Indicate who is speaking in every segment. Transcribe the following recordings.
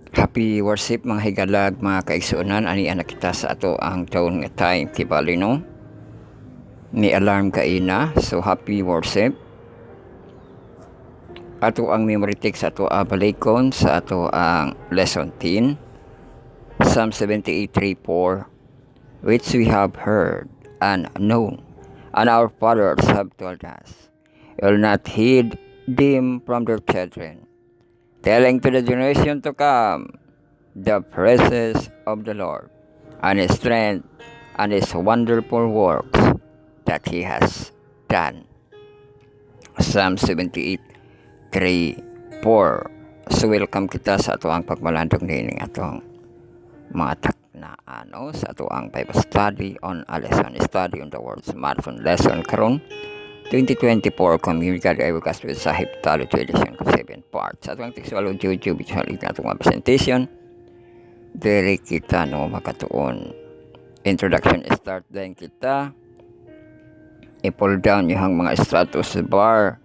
Speaker 1: Happy worship mga higalag, mga kaigsuonan, ani anak kita sa ato ang taon nga time kibali no. Ni alarm kaina, so happy worship. Ato ang memory text sa ato balikon sa ato ang lesson 10. Psalm 78:3-4, which we have heard and known, and our fathers have told us. Will not heed them from their children, telling to the generation to come the praises of the Lord, and His strength, and His wonderful works that He has done. Psalm 78:3-4. So welcome kita sa ato ang pagmalandong nining atong mga taknaan sa ato ang Bible study on a lesson study on the words marathon lesson karon 2024 Community Evacuation with Sahib Talo Edition 7 parts. Sa ato ang textual audio visual na atong presentation diri kita makatuon introduction start din kita i-pull down yung mga status bar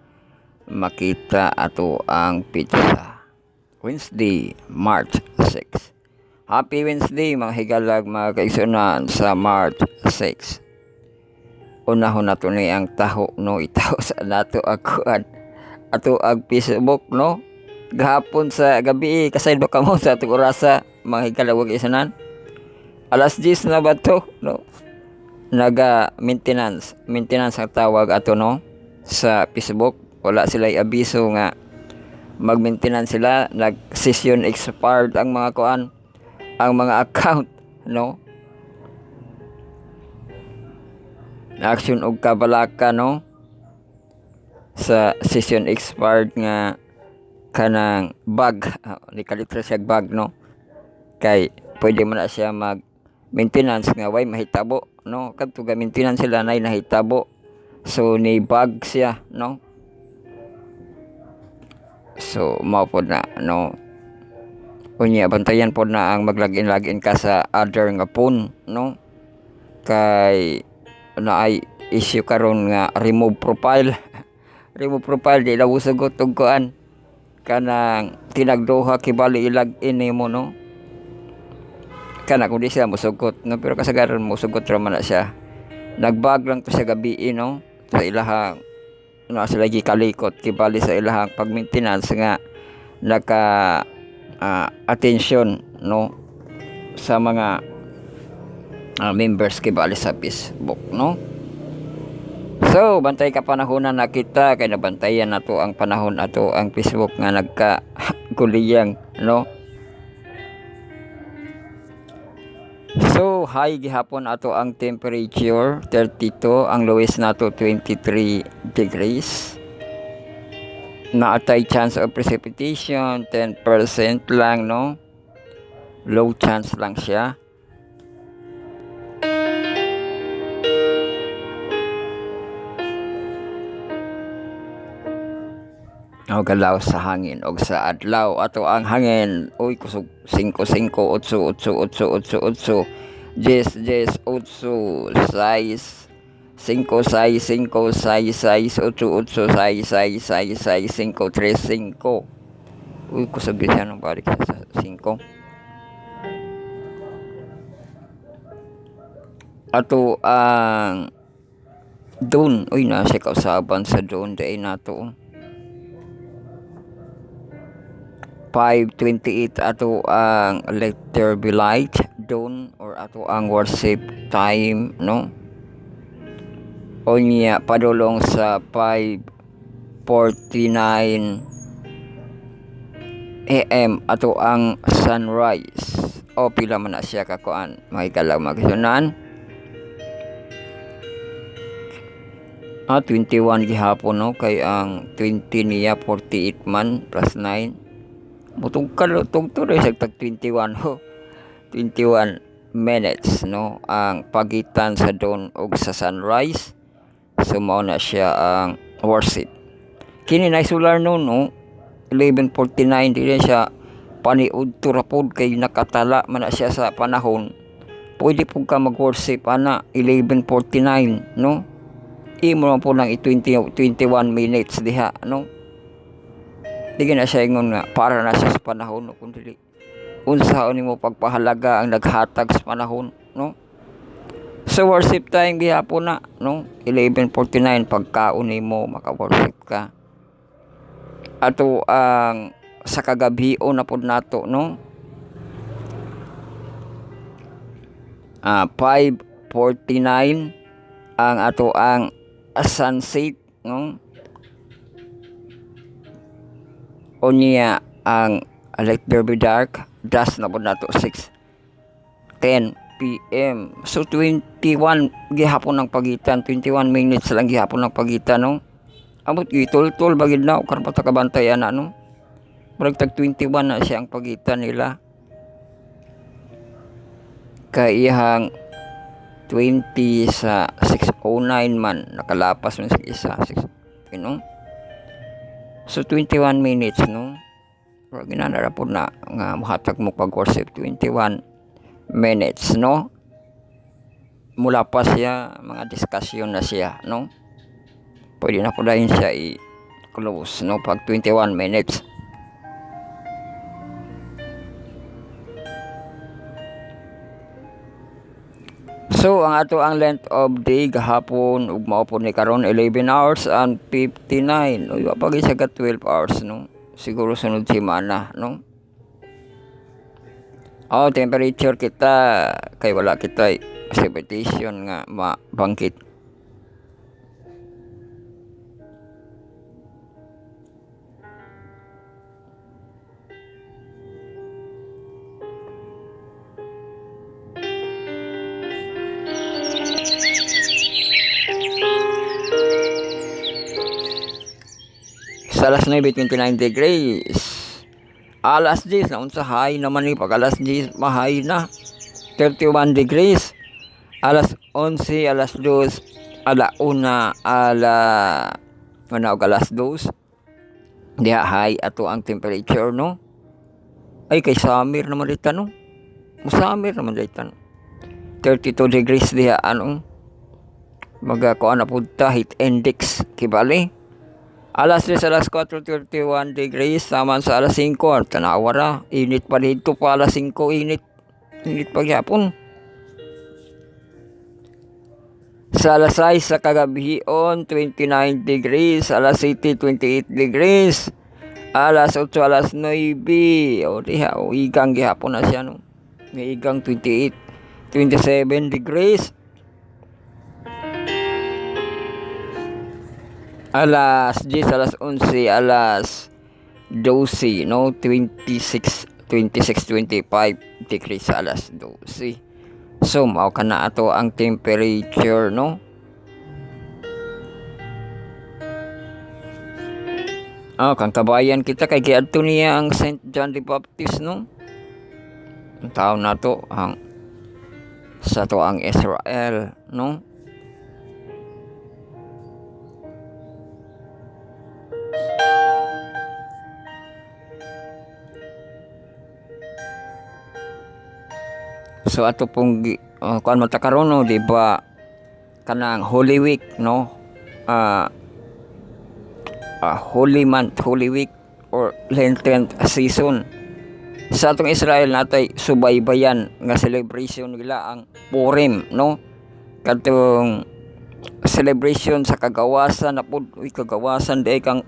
Speaker 1: makita ato ang pizza Wednesday March 6. Happy Wednesday mga higalag, mga kaigsunan sa March 6. Unahon nato ni ang taho itaho sa nato akuan ato ang Facebook gahapon sa gabi kasayod ba kamo sa atong orasa mga higalawag isanan alas 10 na ba to naga maintenance ang tawag ato sa Facebook. Wala sila abiso nga mag-maintenance sila, nag session expired ang mga ang mga account action og kabalaka sa session expired nga kanang bug likalitra siya bug kay pwede man na siya mag maintenance nga way mahitabo kadto ga maintenance sila nay nahitabo so ni bug siya so mao pod na unya bantayan pod na ang maglagin ka sa other nga phone kay ay issue karon nga remove profile di daw sugot og kuan kanang tinagduha kibali i-login nimo kana kung di siya musugot pero kasagaran musugot ra man na siya nagbag lang to sa gabi sa ilahang sila gikalikot kibali sa ilahang pag-maintenance nga naka attention sa mga members kibali sa Facebook so bantay ka panahonan na kita kay nabantayan nato ang panahon ato ang Facebook nga nagka kuliyang so high gihapon ato ang temperature 32, ang lowest nato 23 degrees. Naatay chance of precipitation 10% lang low chance lang siya. O galaw sa hangin o sa adlaw ato ang hangin kusog 5 8 8 8 8 8 10 10 8 size 5 6 5 6 6 8 8 6 6 6 6 5 3 5 kusog siya balik sa 5 ato ang doon nasa kausaban sa doon day nato 5:28 ato ang letter be light doon or ato ang worship time unya padulong sa 5:49 AM ato ang sunrise pila man na siya kakuan mahigala magsunan 21 gihapon kay ang 20 niya 48 man plus 9 mutungkal tugtod sa tag 21 21 minutes ang pagitan sa dawn ug sa sunrise so mao na siya ang worship kini na solar 11:49 dili siya paniudto ra pod kay nakatala man na siya sa panahon pwede pud ka mag-worship 11:49 imo man po lang 21 minutes diha di na siya ingon nga para na siya sa panahon kundi unsaon nimo pagpahalaga ang naghatag sa panahon, no? So worship time gihapon na, no? 11:49 pagkaon nimo maka-worship ka. Ato ang sa kagabion na pud nato, no? 5:49 ang ato ang sunset, no? Unya ang let there be dark, dusk na pud nato 6:10 PM. So 21 gihapon ang pagitan, 21 minutes lang gihapon ang pagitan, no? Amot gitultol bagid na karon pa ta kabantayan na, no? Murag tag 21 na siya ang pagitan nila. Kaiyang 20 sa 6:09 man nakalapas man sa isa 6, you know? So 21 minutes, no? Pero ginanara po na nga mahatag mo pag-worship 21 minutes, no? Mula pa siya mga discussion na siya, no? Pwede na po dahil siya i-close, no? Pag 21 minutes. So ang ato ang length of day gahapon ug mao po ni karon 11 hours and 59. O iwa pa siya ka 12 hours, no? Siguro sunod semana, no? Temperature kita kay wala kita precipitation nga mabangkit. Sa alas 9:29 degrees. Alas 10 na unsa high naman ni pag alas 10 mahay na 31 degrees. Alas 11, alas 2, ala una, alas 2. Diha high ato ang temperature, no? Ay kay summer naman dito, no? Summer naman dito, no? 32 degrees diha anong magakuan na punta heat index kibali. Alas 3, alas 4, 31 degrees. Taman sa alas 5, tanawara. Init pa dito pa alas 5, init. Init pa gyapon. Sa alas 6 sa kagabion, 29 degrees. Alas 7, 28 degrees. Alas 8, alas 9. O diha, igang gyapon na siya, no? May igang 28, 27 degrees. Alas 10, alas 11, alas 12, no? 26, 25 degrees sa alas 12. So, mao ka na ato ang temperature, no? Kang kabayan kita kay giadto niya ang St. John the Baptist, no? Ang taon na to ang sa to ang Israel, no? So ato pong kuan man ta karon, no, di ba kanang Holy Week, no? Holy month, Holy Week or Lenten season. Sa atong Israel natay subaybayan nga celebration nila ang Purim, no? Katong celebration sa kagawasan na pud, kagawasan di kang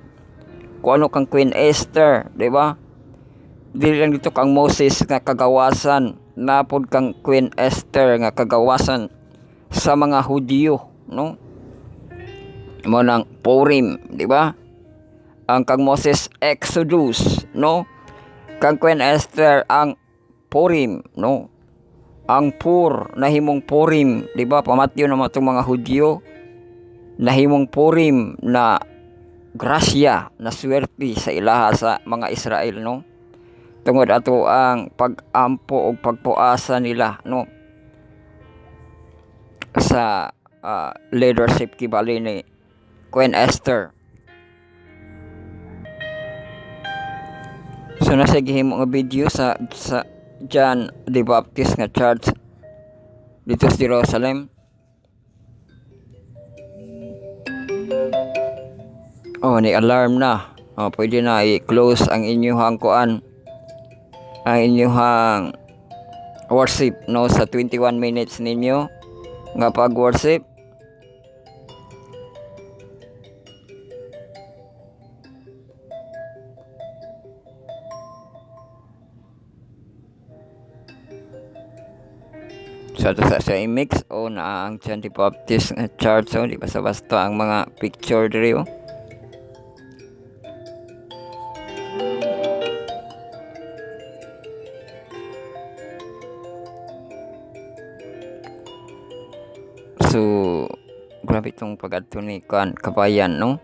Speaker 1: kuano kang Queen Esther, di ba? Dili lang dito kang Moses nga kagawasan, napod kang Queen Esther nga kagawasan sa mga Hudyo, no? Mo nang Purim, di ba? Ang kang Moses Exodus, no? Kang Queen Esther ang Purim, no? Ang Pur nahimong Purim, di ba? Pamatyo naman itong mga Hudyo nahimong Purim na grasya, na swerte sa ilaha sa mga Israel, no? Tungod ato ang pag-ampo o pagpuasa nila, no? Sa leadership kibali ni Queen Esther. So nasa gihimo nga video sa John the Baptist nga church dito sa Jerusalem. Ni alarm na. Pwede na i-close ang inyong kuan. ang inyong worship no sa 21 minutes ninyo nga pag-worship. Sa i-mix o na ang John the Baptist Church, so di basta-basta ang mga picture diri oh. So grabe itong pag-adto ni Kabayan no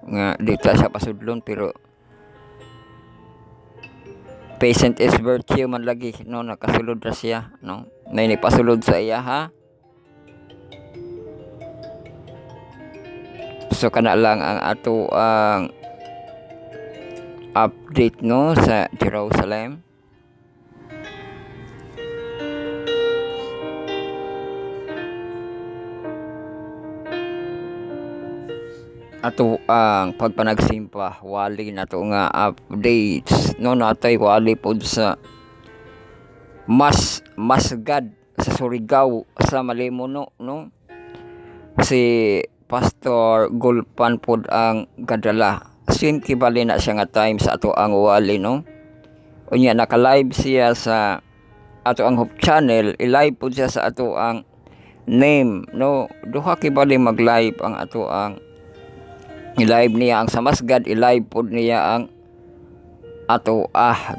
Speaker 1: nga dito sa pasudlon, pero patient is virtue man lagi no, nakasulod ra siya no, may nipasulod sa iya ha. So kana lang ang ato ang update no sa Jerusalem. Ato ang pagpanagsimpa, wali na to nga updates no, natay wali pod sa masgad sa Surigao sa Malimuno no, si Pastor Gulpan pod ang gadala. Sin kibali na siya nga time sa ato ang wali no, unya naka-live siya sa ato ang Hope Channel, i-live pod siya sa ato ang name no, duha kibali mag-live ang ato ang i-live niya ang sa masgad, i-live pod niya ang ato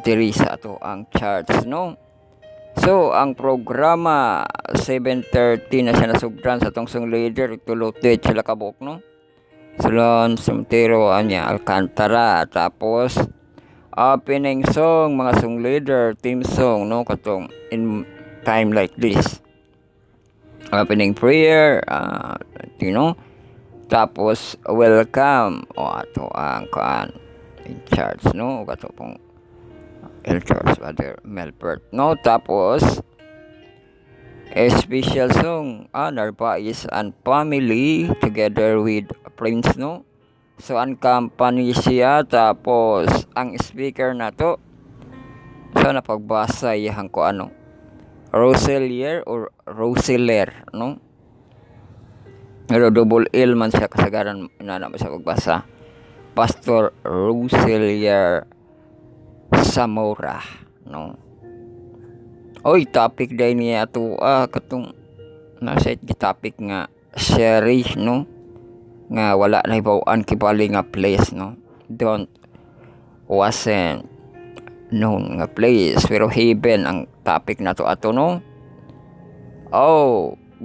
Speaker 1: diri sa ato ang church no. So ang programa 7:30 na siya nasugdan sa tungsong leader tulutid sila kabuk no, Salon Sumtero anya Alcantara, tapos opening song mga song leader team song no, katong in time like this, opening prayer you know, tapos welcome o ato ang in charge no, ato pong elders Father Melbert no, tapos special song Narvaez and family together with Prince no, so ang company siya, tapos ang speaker na to so napagbasa yang ko Roselier or Roseler no, pero double L man siya kasagaran na sa pagbasa, Pastor Roselier Zamora no. Oy, topic day niya ato katong nasa topic nga series no, nga wala na ibawaan kibali nga place no, wasn't known nga place pero heaven ang topic na to ato no.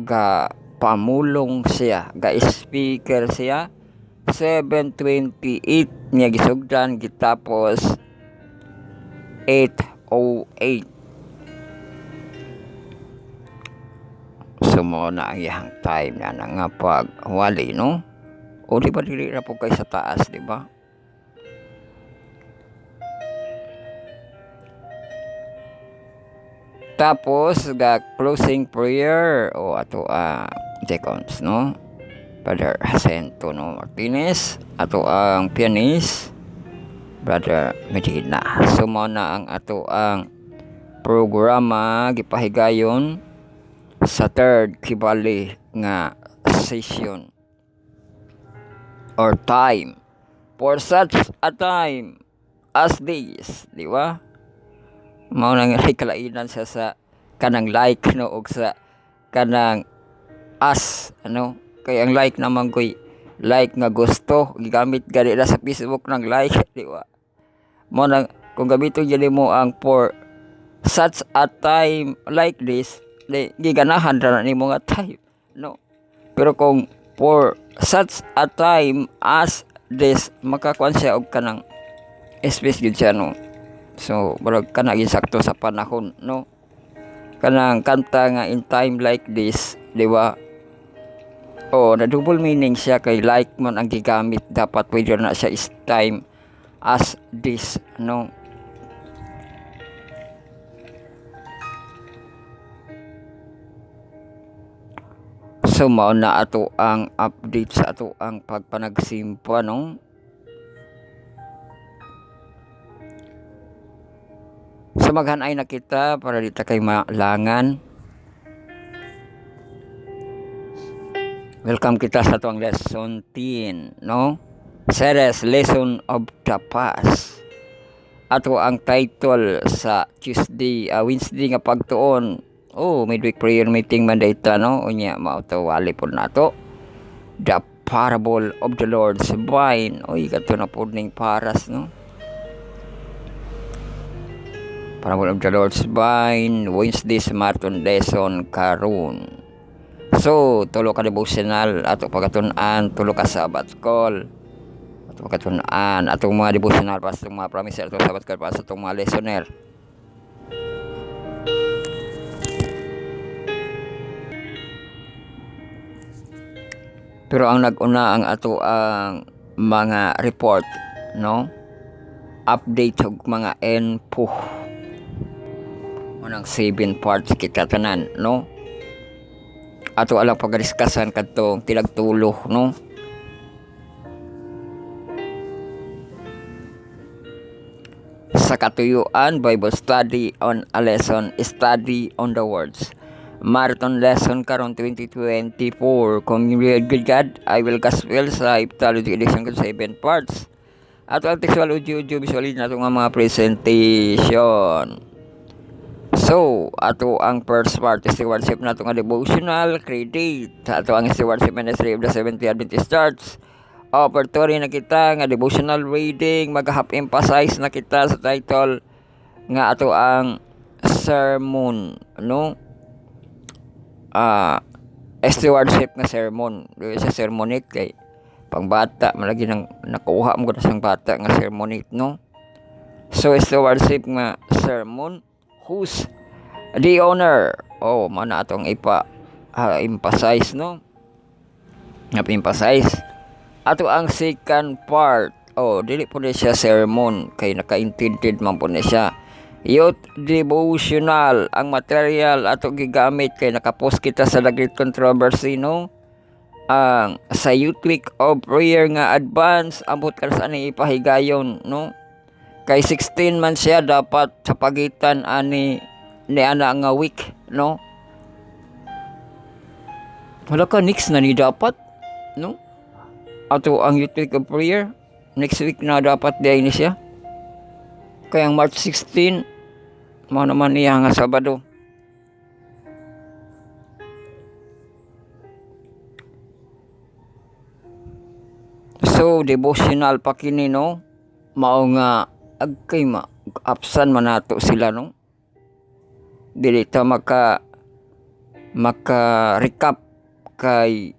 Speaker 1: Ga pamulong siya, ga speaker siya, 7:28 niya gisugdan, gitapos 8:08. So mo na ang iyang time na nga pagwali no, o di ba dili ra po kay sa taas, di ba? Tapos ga closing prayer o ato deacons no, Brother Jacinto no Martinez, ato ang pianist Brother Medina. So mo na ang ato ang programa gipahigayon sa third kibali nga session or time, for such a time as this, di ba? Mao nang kalainan siya sa kanang like no, og sa kanang ano, kay ang like naman koy like nga gusto gigamit gani na sa Facebook ng like, di ba? Mo nang kung gamiton gyud mo ang for such a time like this, di giganahan ra nimo nga type no, pero kung for such a time as this, makakuan siya og kanang space gyud siya no. So barag kana gisakto sa panahon no, kanang kanta nga in time like this, di ba? Na double meaning siya, kay like man ang gigamit, dapat pwede na siya is time as this no. So mao na ato ang update sa ato ang pagpanagsimpa no. Sumaghan ay nakita para dita kay malangan. Welcome kita sa tuang lesson 10, no? Series Lesson of the Past. Ato ang title sa Wednesday nga pagtuon. Midweek prayer meeting man dayta, no? Unya mao to wali pod nato. The Parable of the Lord's Vine. Kato na pod ning paras, no? Parable of the Lord's Vine, Wednesday sa marathon lesson karon. So, tulo ka devotional ato pagatunan, tulo ka Sabbath call. Ato pagatunan atong mga devotional para sa itong mga promise atong Sabbath call para sa itong mga listener. Pero ang nag-una ang ato ang mga report, no? Update og mga info. Unang 7 parts kita tanan, no? Ato alang pagdiskusan kadtong tinagtulo, no? Sa katuyuan, Bible study on a lesson, study on the words. Marathon lesson karon 2024. Communion with God, I will gospel sa Iptalogy edition ko 7 parts. Ato ang textual audio visually nato nga mga presentation. So, ato ang first part stewardship nato nga devotional credit. Ato ang stewardship ministry of the Seventh-day Adventist Church. Operatory na kita nga devotional reading, mag-half emphasize na kita sa title nga ato ang sermon, no? Stewardship nga sermon. Sa sermonate kay pangbata malagi nang nakuha mo sa bata nga sermonate, no? So stewardship nga sermon, who's the owner? Mana atong emphasize, no? Emphasize ato ang second part. Dili po na siya sermon kay nakaintended man po na siya. Youth devotional ang material ato gigamit kay nakapost kita sa The Great Controversy, no? Ang sa Youth Week of Prayer nga advance ambot ka sa ani ipahigayon, no? Kay 16 man siya dapat sa pagitan ani ni ana nga week, no? Wala ka next na ni dapat, no? Ato ang Youth Week of Prayer next week na dapat diay ni siya. Kaya ang March 16 mo naman niya nga Sabado. So devotional pa kini, no? Mao nga agkay absan man nato sila, no? Dili ta maka recap kay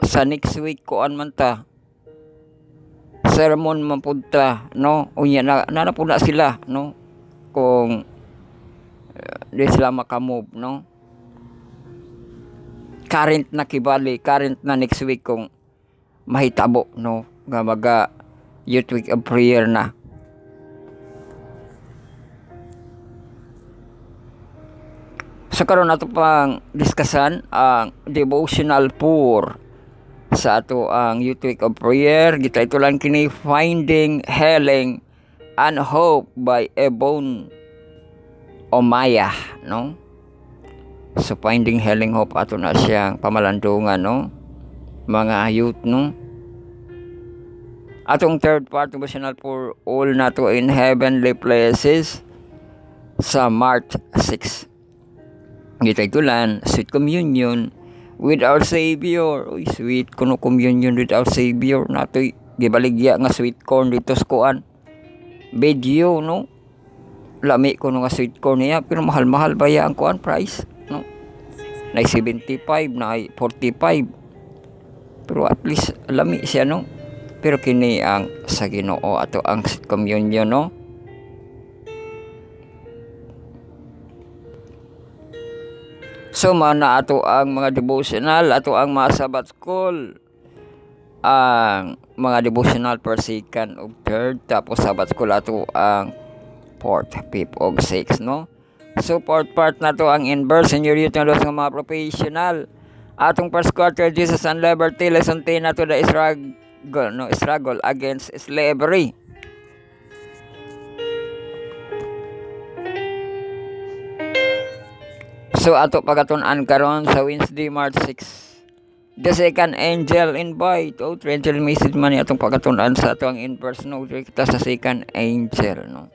Speaker 1: sa next week kuan man ta sermon man pud ta, no? Unya na pud na sila, no? Kung di sila makamove, no? Current na kibali, current na next week kung mahitabo, no? Nga maga Youth Week of Prayer na. So karon ato pang diskusan ang devotional pour sa ato ang Youth Week of Prayer. Kita ito lang kini Finding Healing and Hope by Ebon Omaya, no? So Finding Healing Hope ato na siyang pamalandungan, no? Mga youth, no? Atong third part devotional for all nato in heavenly places sa March 6. Kita itulan sweet communion with our Savior. Sweet kuno communion with our Savior nato gibaligya nga sweet corn dito sa kuan video, no? Lami kuno nga sweet corn niya pero mahal-mahal ba ya ang kuan price, no? Na 75 na 45 pero at least lami siya, no? Pero kini ang sa Ginoo ato ang sweet communion, no? So mana ato ang mga devotional, ato ang mga Sabbath call, ang mga devotional per second of third, tapos Sabbath call ato ang fourth, fifth, og sixth, no? So fourth part na to ang inverse senior youth nga mga professional. Atong first quarter Jesus and Liberty, lesson 10 na to the struggle against slavery. So ato pagatunan karon sa Wednesday, March 6. The second angel invite. Oh, angel message man atong pagatunan sa atong inverse no. Kita sa second angel no.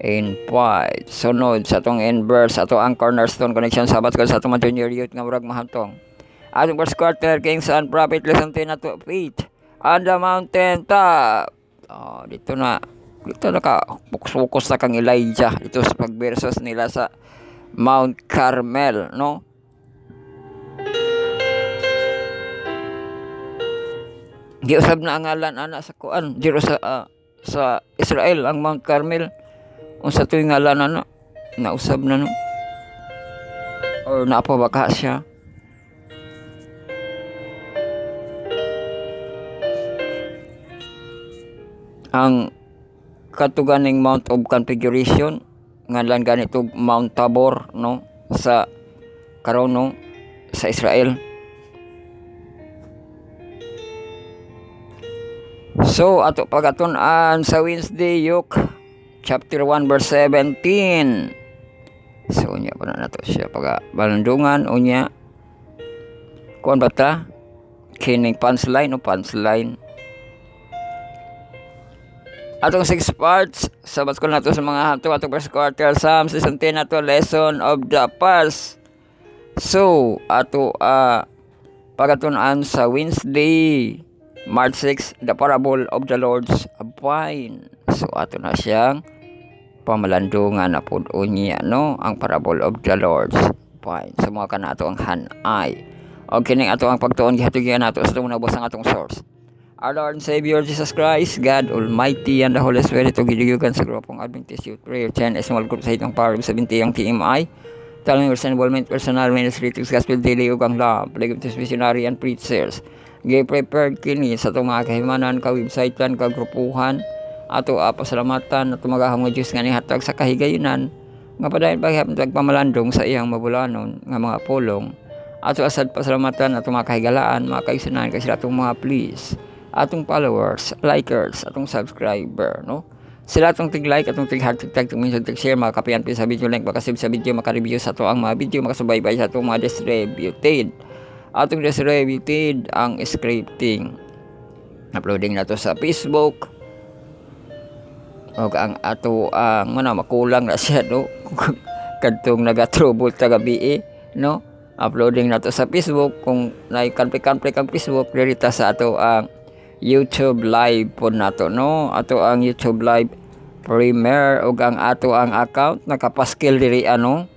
Speaker 1: Invite. Sunod sa atong inverse ato ang cornerstone connection sabat ko sa atong junior youth nga murag mahantong. Atong first quarter Kings and Prophet lesson 10 na to feet on the mountain top. Oh, dito na ka fokus na kang Elijah dito sa pagversus nila sa Mount Carmel no. Giusab na ang ngalan ana sa kuan diro sa Israel ang Mount Carmel unsa toy ngalan ana nausab na no or napabaka siya. Ang katuganing Mount of Configuration ngalan ganito Mount Tabor no sa karon no sa Israel. So ato pagatun-an sa Wednesday Luke chapter 1 verse 17. So unya pa na nato siya pagabalandungan unya kuan bata kining punchline o punchline. Atong 6 parts sabat ko nato sa mga hanto atong first quarter Psalms 10 nato lesson of the past. So ato pagatun-an sa Wednesday March 6 the parable of the Lord's vine. So ato na siyang pamalandungan na pud unya no ang parable of the Lord's vine. So mga kana ato ang hanay. O kining ato ang pagtuon gihatugian nato sa tunga ang atong source. Our Lord and Savior Jesus Christ, God Almighty and the Holy Spirit o gidiyugan sa grupong Adventist Youth Prayer 10 small group sa itong Power of 70 ang TMI. Talong involvement, personal ministry, gospel daily ug ang love, legacy missionary and preachers. Gi-prepared kini sa itong mga kahimanan, ka-websitean, ka-grupuhan, ato pasalamatan at tumagahang mga Diyos nga nihatag sa kahigayunan, nga padayon paghihap pamalandong sa iyang mabulanon nga mga pulong, ato asad pasalamatan at mga kahigalaan, mga kaisunan, kasi atong mga please, atong followers, likers, atong subscriber, no? Sila atong tig-like, atong tig-heart, tig-tag, tig-share, mga kapiyan sa video link, makasib sa video, makareview sa ato ang mga video, makasubaybay sa atong mga distributed. Atong distributed ang scripting. Uploading na to sa Facebook. O ang ato ang makulang na siya, no? Kadtong nagatrouble ta gabi, no? Uploading na to sa Facebook. Kung nai-conflict ang Facebook, dirita sa ato ang YouTube live po nato no ato ang YouTube live premiere ug ang ato ang account nakapaskil diri ano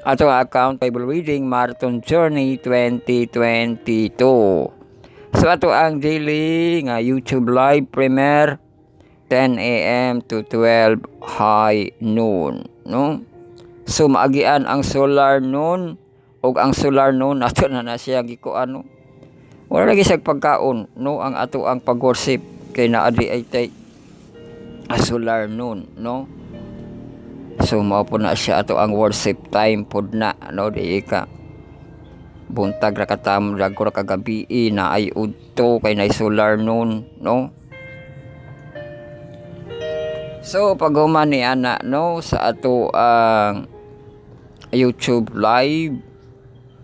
Speaker 1: ato ang account Bible Reading Marathon Journey 2022. So ato ang daily nga YouTube live premiere 10 a.m. to 12 high noon no. So maagian ang solar noon ug ang solar noon ato na siya gikuan no. Wala lagi siyang pagkaon no ang ato ang pag-worship kay naadi ay tay solar noon no. So mao po na siya ato ang worship time pod na no di ka buntag ra katam ra kagabi na ay udto kay na solar noon no. So paghuman ni ana no sa ato ang YouTube live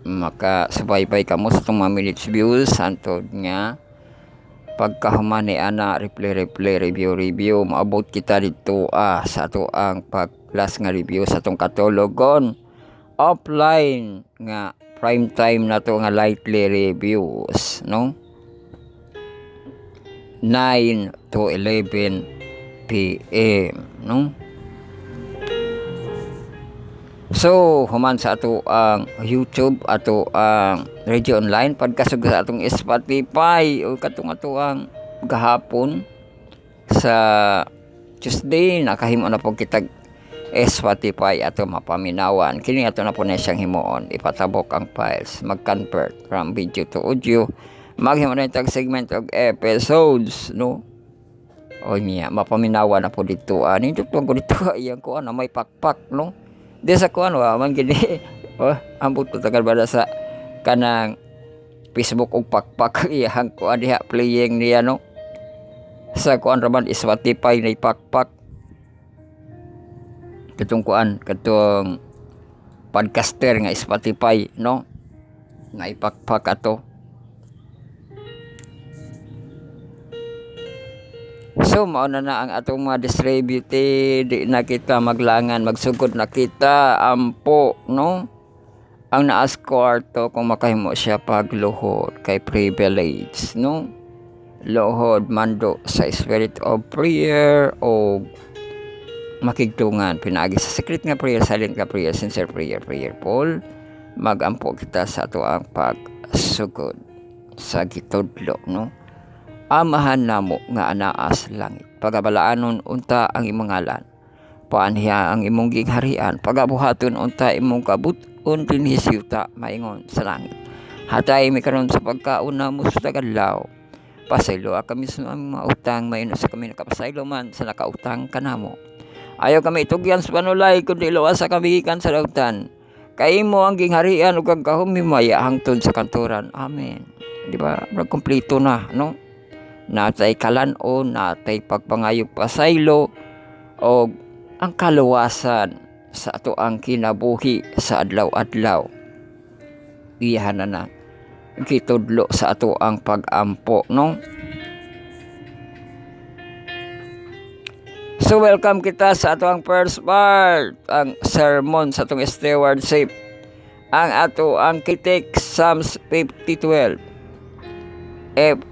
Speaker 1: makasubaybay kamo sa itong mga minutes views santod nga pagkahuman ni ana replay review maabot kita dito sa ato ang pag-class nga review sa itong katologon offline nga prime time na to nga lightly reviews no 9 to 11 p.m. no. So, human sa ato ang YouTube, ato ang radio online, pagkasug sa atong Spotify, o katong ato ang gahapon sa Tuesday, nakahimo na po kitag Spotify ato mapaminawan. Kini ato na po na siyang himuon, ipatabok ang files, mag-convert from video to audio, maghimo na itag segment of episodes, no? O niya, mapaminawan na po dito. Nindot po ko dito, iyang ko, may pakpak, no? Di sa kuan man gini ambot ko tagal bala sa kanang Facebook og pakpak iyang kuan diha playing niya no sa kuan raman Spotify na pakpak katong kuan katong podcaster nga Spotify, no, nga ipakpak ato. So mao na ang atong mga distributed, di na kita maglangan, magsugod na kita ampo, no, ang naas kwarto kung makahimo siya pagluhod kay privilege, no, luhod mando sa spirit of prayer o makigtungan pinaagi sa secret nga prayer, silent nga prayer, sincere prayer, prayerful, magampo kita sa ato ang pagsugod sa gitudlo, no. Amahan namo nga anaas langit, pagabalaanon unta ang imong ngalan, paanhiya ang imong gingharian, pagabuhaton unta imong kabut-on dinhi sa yuta maingon sa langit. Hatay mi karon sa pagkaon namo sa tagadlaw, pasaylo kami sa among mga utang, mayuno sa kami nakapasaylo man sa nakautang kanamo. Ayaw kami itugyan sa panulay, kundi luwas sa kami gikan sa dautan. Kay mo ang gingharian ug kagahumimaya hangtod sa kanturan. Amen. Di ba? Kompleto na, no? Natay kalan-on, natay pagpangayog pasaylo o ang kaluwasan sa ato ang kinabuhi sa adlaw-adlaw. Iyahan na kitudlo sa ato ang pag-ampo, no? So welcome kita sa ato ang first part, ang sermon sa atong stewardship, ang ato ang kitik Psalms 50:12. If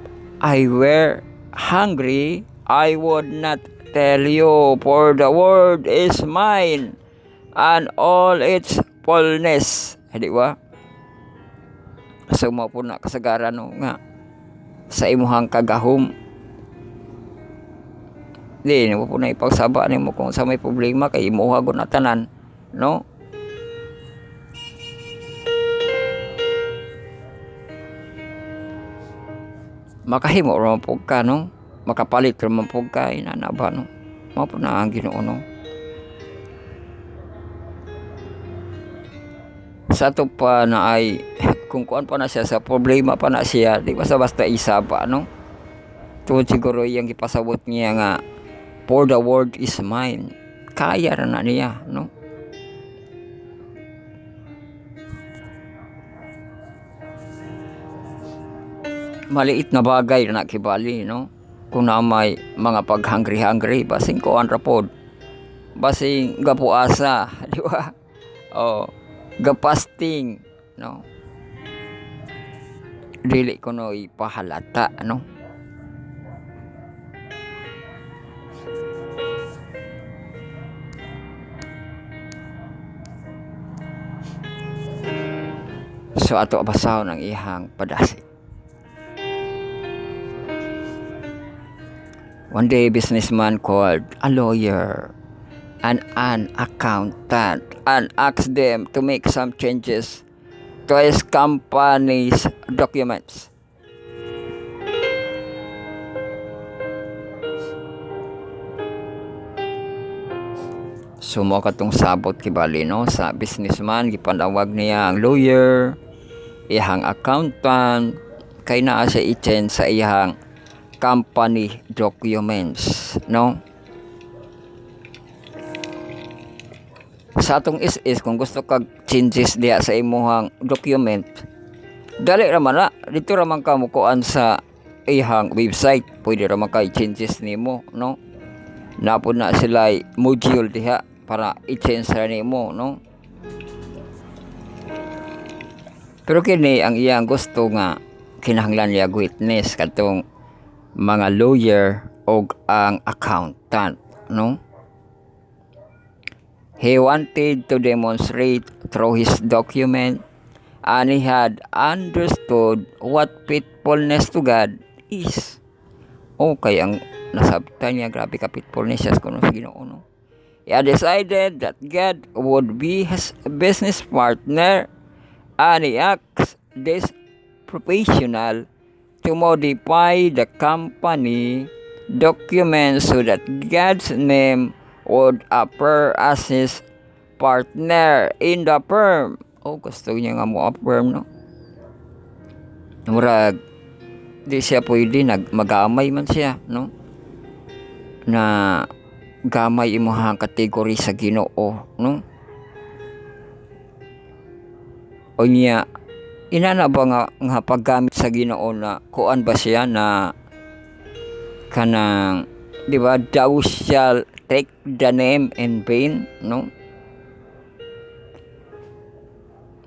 Speaker 1: I were hungry, I would not tell you, for the world is mine and all its fullness. Di ba? So mo po na kasagaran, no, nga sa imuhang kagahom. Di mo po na ipagsaba nimo kung sa may problema kay imuha gud na tanan, no? Makahimo raman po ka, no? Makapalit raman po ka, inanaba, no? Mao po na ang Ginoo, no? Sa to pa na ay kung kuan pa na siya sa problema pa na siya, di basta isa pa, no? Tungod siguro iyang ipasabot niya nga, for the world is mine. Kaya na niya, no? Maliit na bagay na nakibali, no? Kung na may mga paghangri-hangri, basing kuan rapod, basing gapuasa, di ba? O gapasting, no? Dili ko no ipahalata, no? So ato basahon ang ihang padasig. One day, a businessman called a lawyer and an accountant and asked them to make some changes to his company's documents. Sumo katong sabot kibali, no, sa businessman, gipanawag niya ang lawyer, ihang accountant, kay naa siya i-change sa ihang company documents, no? Sa atong is kung gusto kag changes diya sa imuhang document, dali raman na, dito raman ka mukuan sa ihang website, pwede raman ka i-changes nimo, no? Napod na sila module diha para i-change ra nimo, no? Pero kini ang iyang gusto nga kinahanglan niya witness katong mga lawyer o ang accountant, no? He wanted to demonstrate through his document and he had understood what faithfulness to God is. Okay, ang nasabtan niya, grabe ka faithfulness siya sa Ginoo, no? He had decided that God would be his business partner and he asked this professional to modify the company documents so that God's name would appear as his partner in the firm. Oh, gusto niya nga mo affirm, no? Murag, di siya pwede, magamay man siya, no? Na gamay imuhang kategory sa Ginoo, no? O niya, inana ba nga paggamit sa Ginoo na kuan ba siya na kanang, di ba, thou shall take the name in vain, no?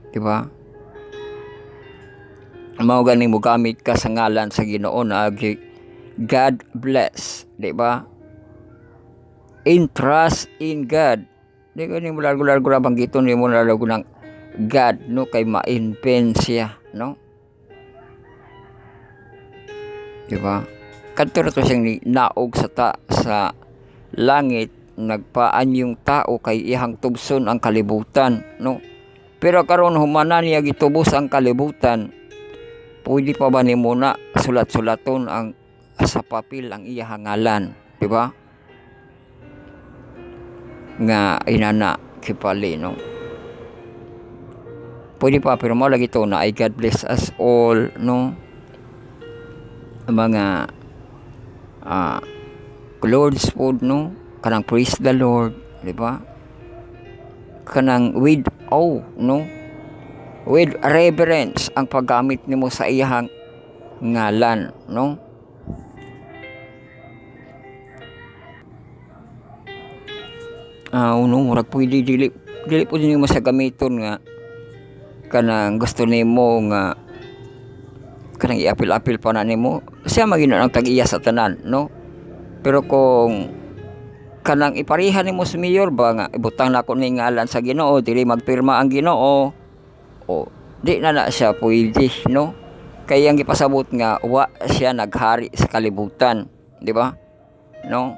Speaker 1: Di ba? Mao gani mo gamit ka sa ngalan sa Ginoo na God bless, di ba? Trust in God. Di ko ni mo largo-largo na banggiton, ni mo largo ng God, no? Kay ma-invent siya, no? Di ba? Kadto ra to siyang naog sa langit, nagpaan yung tao kay ihang tubson ang kalibutan, no? Pero karon humanan niya gitubos ang kalibutan, pwede pa ba ni muna sulat-sulaton ang sa papel ang iyang ngalan, di ba? Nga inana kipali, no? Pwede pa, pero mo lagi to na ay God bless us all, no? Mga Lord's food, no? Kanang praise the Lord, di ba? Kanang with awe, no? With reverence ang paggamit nimo sa iyang ngalan, no? Uno murag pwede dili po nimo sa gamiton nga kanang gusto nimo nga kanang iapil-apil pa na nimo siya magino ang tag-iya sa tanan, no? Pero kung kanang iparihan nimo sa mayor ba nga ibutang nako ni ngalan sa Ginoo, dili magpirma ang Ginoo, o di na siya pwede, no? Kaya ang ipasabot nga wa siya naghari sa kalibutan, di ba? No?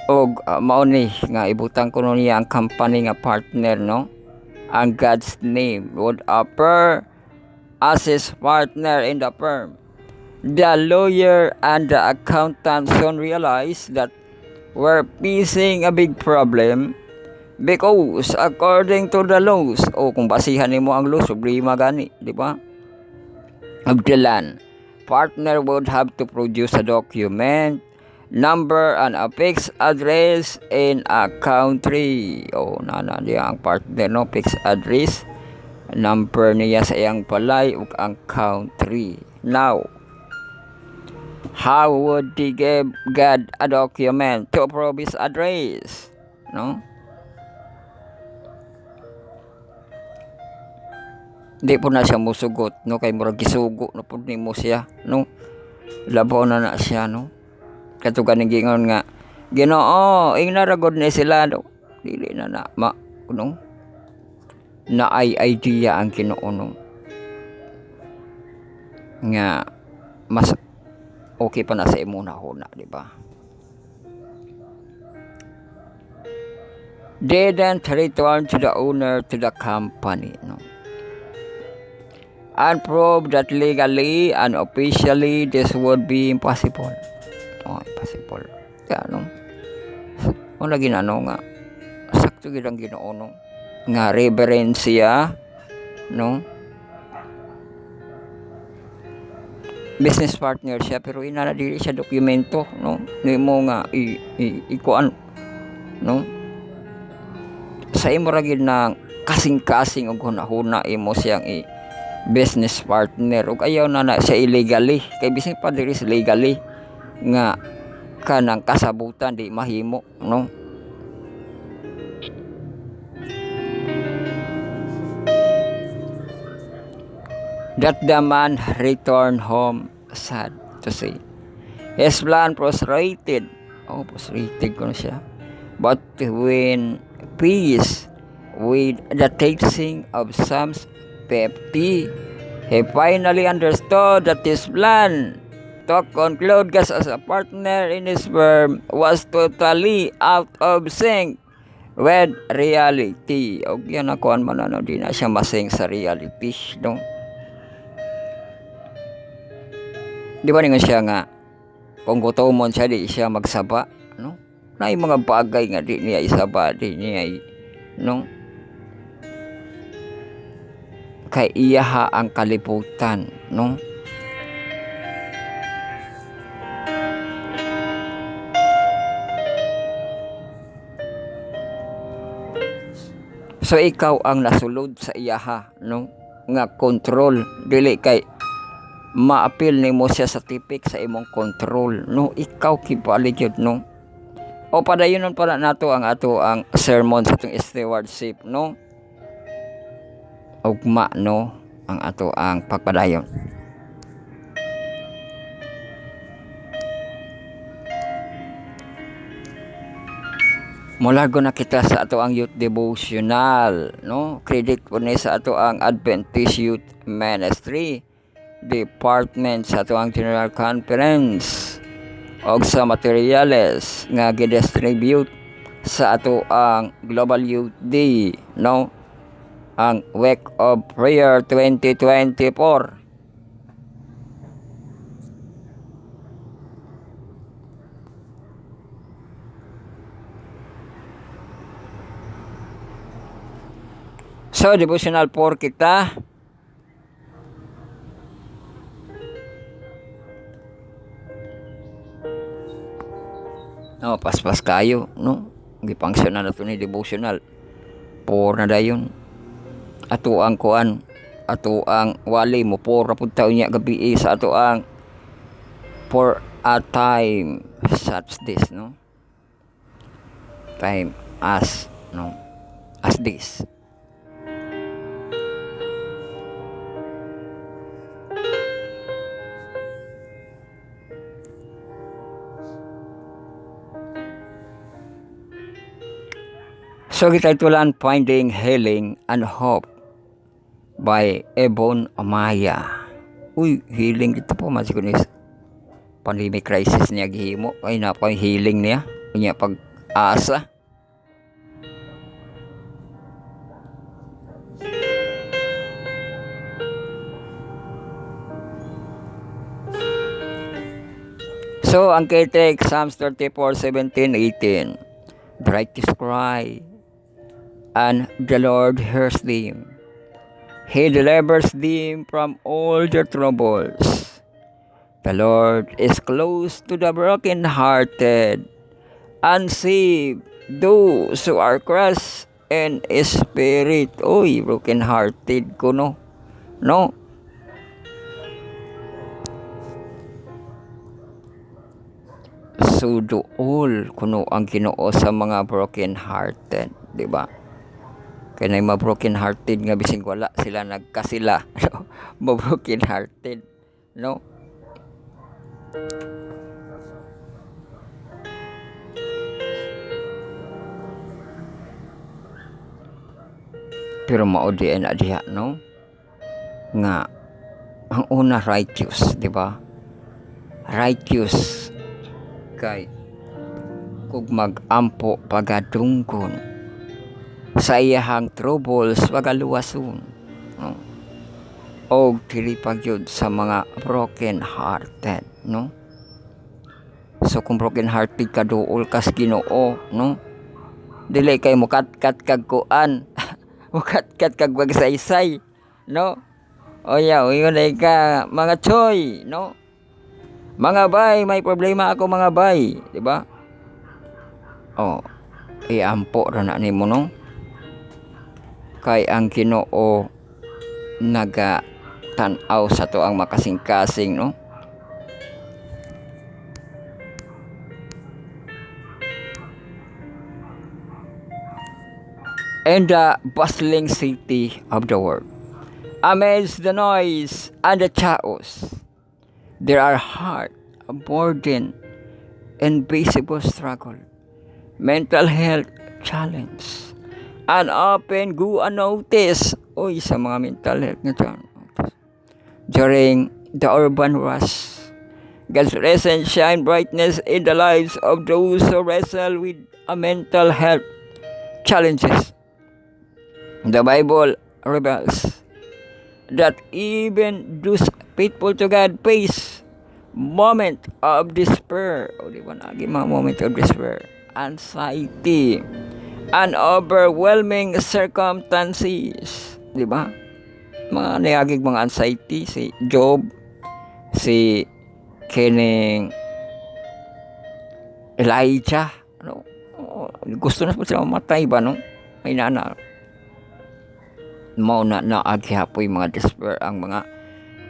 Speaker 1: Og mao ni nga ibutang ko niya ang company nga partner, no? Ang God's name would appear as his partner in the firm. The lawyer and the accountant soon realized that we're facing a big problem because according to the laws, o kung basihan nimo ang laws, problema gani, di ba? Of the land, partner would have to produce a document, number, and a fixed address in a country. O nana niya ang partner, no? Fixed address, number niya sa iyang balay ug ang country. Now, how would he give God a document to prove his address, no? Di po na siya musugot, no? Kay murag gisugo na po nimo siya, no? Labaw na siya, no? Katugan ng gingon nga Ginoo, ingnaragod ni sila, no? Dili na no? Na ay idea ang Ginoo, no? Nga mas okay pa na sa imo na huna, di ba? Didn't return to the owner to the company, no? And prove that legally and officially this would be impossible. Oh, impossible. Kaya no? O lagi na no nga sakto gid ang Ginoo, no? Nga reverensya, no? Business partner siya pero inana dili siya dokumento, no? Nimo nga ikuan, no? Sa imo ra gid na kasing-kasing og hunahuna imo siyang business partner ug ayaw na siya illegally kay bisan pa diri sa legally nga kanang kasabutan di mahimo, no? That the man returned home sad to say. His plan prostrated. Oh, prostrated ko na siya. But when peace with the teaching of Psalms 50, he finally understood that his plan to conclude gas as a partner in his firm was totally out of sync with reality. O yan ako man ano, di na siya masing sa reality, no? Di ba nga siya nga kung gutomon siya di siya magsaba, no? Na yung mga bagay nga di niya isaba, di niya no? Kay iyaha ang kalibutan, no? So ikaw ang nasulod sa iyaha, no? Nga control dili kay maapil nimo siya sa tipik sa imong control, no? Ikaw kipalig yun, no? O padayonon pala nato ang ato ang sermon sa itong stewardship, no? Ugma, no? Ang ato ang pagpadayon. Mulago na kita sa ato ang youth devotional, no? Credit po ni sa ato ang Adventist Youth Ministry Department sa ato ang General Conference og sa materials nga gidistribute sa ato ang Global Youth Day, no? Ang Week of Prayer 2024. So, devotional 4 kita. No, paspas kayo, no? Gipangsyon na nato ni devotional 4 na dayon. Ato ang kuan, ato ang wali mo 4 ra pud taon niya gabi sa ato ang for a time such this, no? Time as, no? As this. So kita itulan Finding Healing and Hope by Ebon Amaya. Uy, healing dito po mas kunis pandemic crisis niya gihimo. Ay na pa healing niya. Unya pag-asa. So ang kay Psalms 34:17-18. The righteous cry, and the Lord hears them. He delivers them from all their troubles. The Lord is close to the broken-hearted and save those who are crushed in spirit. Oy, broken-hearted ko, no? No? So dool kuno ang Ginoo sa mga broken-hearted, di ba? Kaya na mga broken-hearted nga bising wala sila nagkasila, no? Broken-hearted, no? Pero maudi na diha, no? Nga ang una righteous, di ba? Righteous kay kung mag-ampo pagadungkon sa iyahang troubles pagaluwason, no? O tiripag yun sa mga broken hearted, no? So kung broken hearted ka duol kas Ginoo, no? Dili kay mukat-kat kag kuan mukat-kat kag wagsaysay, no? O ya, uyon ka mga choy, no? Mga bay, may problema ako mga bay, di ba? Oh, iampo ra na nimo, no? Kay ang Ginoo naga tan-aw sa to ang makasing-kasing, no? In the bustling city of the world, amidst the noise and the chaos, there are heart, burden, invisible struggle, mental health challenge, and often go unnoticed. Uy, sa mga mental health nga dyan. During the urban rush, God's presence shine brightness in the lives of those who wrestle with a mental health challenges. The Bible reveals that even those faithful to God face moment of despair. O di ba naging mga moment of despair, anxiety, and overwhelming circumstances. Di ba? Mga nayagig mga anxiety si Job, si kining Elijah, ano? Gusto na po sila mamatay ba, no? May nana. mao na naagyapoy mga despair ang mga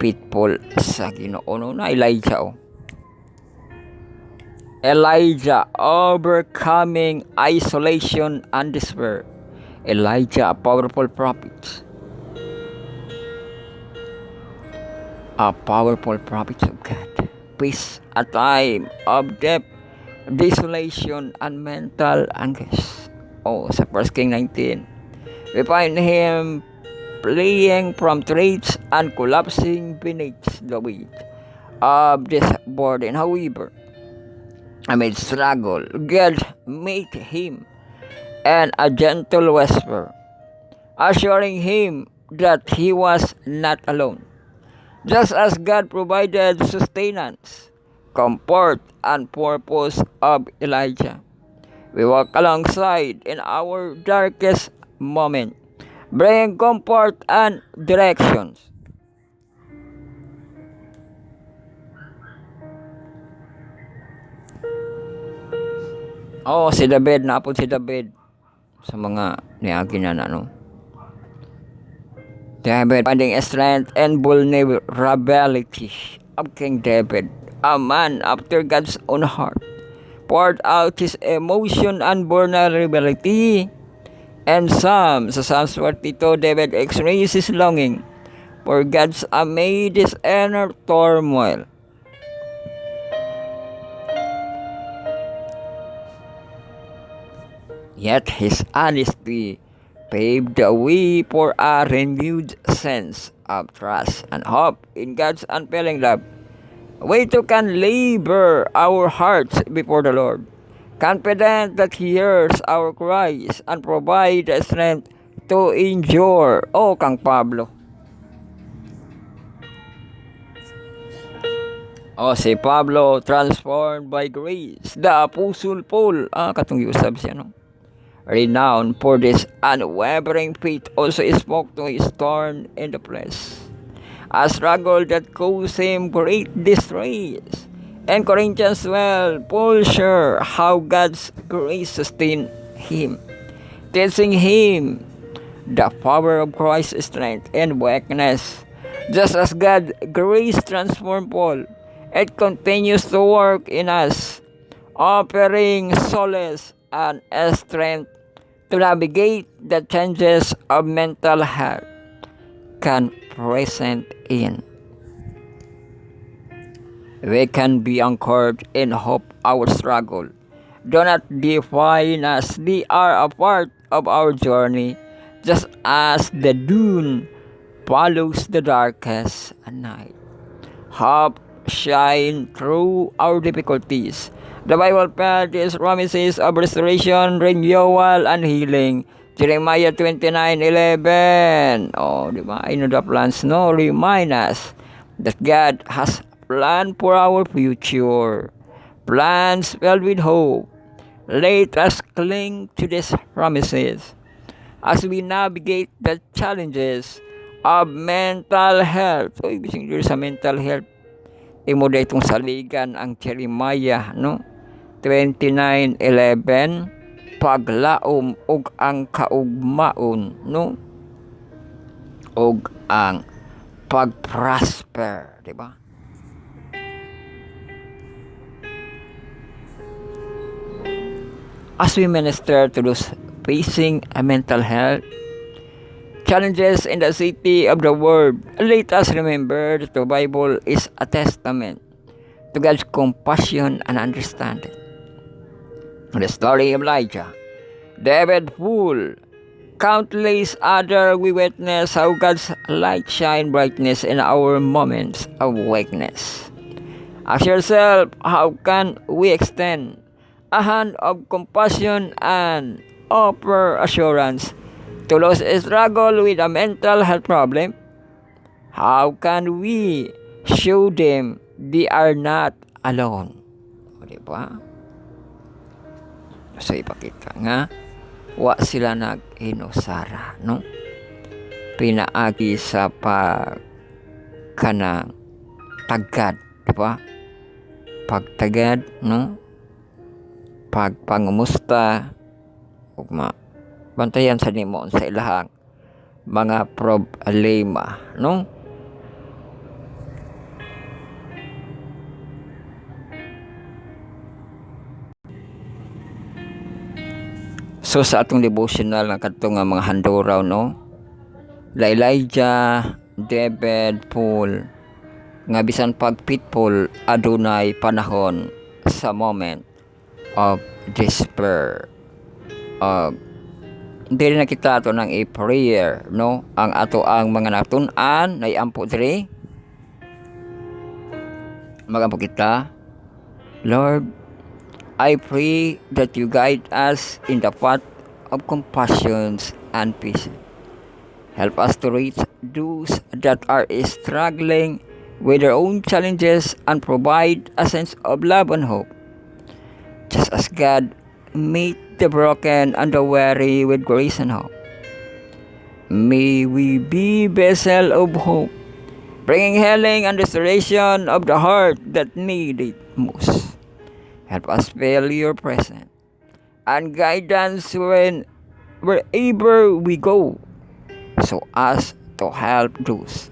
Speaker 1: people sa Ginoo no na Elijah Elijah overcoming isolation and despair. Elijah, a powerful prophet. A powerful prophet of God. Peace, a time of death, desolation, and mental anguish. Sa 1 King 19, we find him fleeing from threats and collapsing beneath the weight of this burden. However, amid struggle, God made him and a gentle whisper, assuring him that he was not alone. Just as God provided sustenance, comfort, and purpose of Elijah, we walk alongside in our darkest moment, bringing comfort and directions. Si David, napod si David sa mga niagi na no. David finding strength and vulnerability of King David, a man after God's own heart, poured out his emotion and vulnerability. And sa Psalms 42, David expresses his longing for God's amid his inner turmoil. Yet his honesty paved the way for a renewed sense of trust and hope in God's unfailing love. We too can labor our hearts before the Lord, confident that He hears our cries and provides the strength to endure. Kang Pablo. Si Pablo, transformed by grace. The Apostle Paul, katong usab siya, no? Renowned for this unwavering faith, also spoke to his thorn in the flesh, a struggle that caused him great distress. And Corinthians 12, Paul shared how God's grace sustained him, teaching him the power of Christ's strength and weakness. Just as God's grace transformed Paul, it continues to work in us, offering solace and strength to navigate the changes of mental health can present in. We can be anchored in hope. Our struggle do not define us. They are a part of our journey, just as the dawn follows the darkest night. Hope shine through our difficulties. The Bible promises promises of restoration, renewal, and healing. Jeremiah 29:11. Di ba? I know the plans, no? Remind us that God has planned for our future. Plans filled with hope. Let us cling to these promises as we navigate the challenges of mental health. Ibig sa mental health, imo da itong saligan ang Jeremiah, no? 29:11, paglaom og ang kaugmaon, no? Og ang pagprosper, di ba? As we minister to those facing a mental health challenges in the city of the world, let us remember that the Bible is a testament to God's compassion and understanding. The story of Elijah, David, Fool, countless other, we witness how God's light shine brightness in our moments of weakness. Ask yourself, how can we extend a hand of compassion and offer assurance to those struggle with a mental health problem? How can we show them they are not alone? Diba? So ipakita nga wa sila nag-inusara, no? Pinaagi sa kanang tagad, diba? Pagtagad, no? Pagpangumusta ug bantayan sa nimo sa ilahang mga problema, no? So sa atong devotional nga kadto nga mga handuraw, no? Elijah, David, Paul nga bisan pag pitfall adunay panahon sa moment of despair. Diri na kita ato ng prayer, no? Ang ato ang mga natun-an nay ampo diri. Magampo kita. Lord, I pray that you guide us in the path of compassion and peace. Help us to reach those that are struggling with their own challenges and provide a sense of love and hope. Just as God meet the broken and the weary with grace and hope, may we be vessel of hope, bringing healing and restoration of the heart that need it most. Help us feel your presence and guidance wherever we go, so as to help those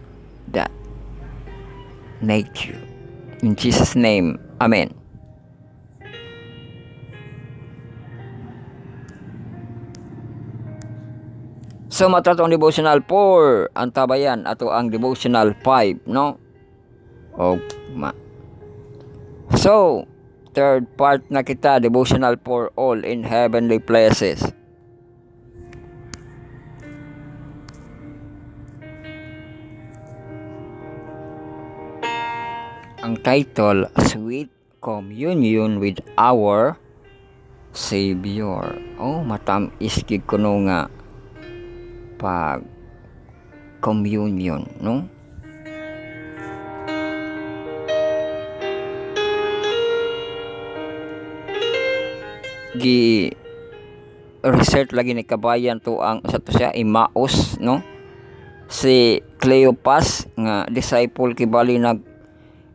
Speaker 1: that need you. In Jesus' name, Amen. So matatong devotional 4 ang tabayan ato ang devotional 5, no? So third part na kita, devotional for all in heavenly places. Ang title, Sweet Communion with Our Savior. Matamis gid kuno nga pag communion, no? Gi research lagi ni kabayan to ang sa to siya Emmaus, no? Si Cleopas nga disciple kibali nag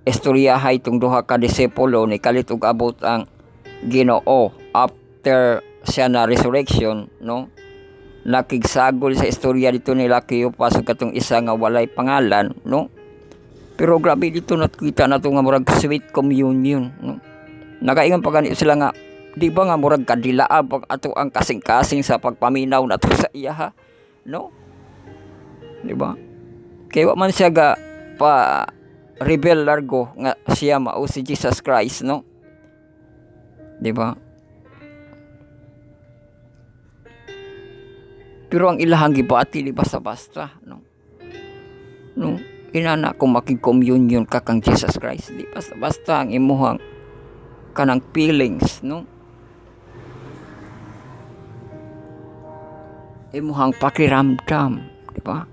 Speaker 1: istoryahay tong duha ka disipulo ni kalit og abot ang Ginoo after siya na resurrection, no? Nakigsagol sa istorya dito nila Cleopas ug katong isa nga walay pangalan, no? Pero grabe dito nakita nato nga murag sweet communion, no? Nagaingon pa gani sila nga di ba nga murag kadilaab pag ato ang kasing-kasing sa pagpaminaw nato sa iya, ha? No? Di ba? Kaya wa man siya ga pa rebel largo nga siya mao si Jesus Christ, no? Di ba? Pero ang ilahang gibati di basta-basta, no? No? Inana kung makig-communion ka kang Jesus Christ, di basta-basta ang imuhang kanang feelings, no? Imuhang pakiramdam, di ba?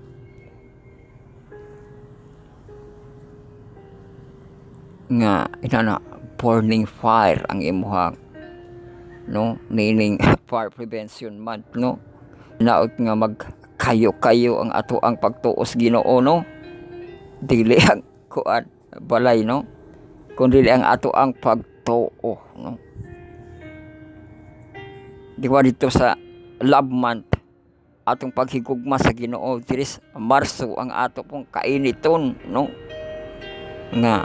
Speaker 1: Nga inana burning fire ang imuhang, no? Meaning fire prevention month, no? Naot nga magkayo-kayo ang ato ang pagtuos Ginoo, no? Dili ang kuan balay, no? Kundi ang ato ang pagtuo, no? Di ba dito sa love month atong paghigugma sa Ginoo diris Marso ang ato pong kainiton, no? Nga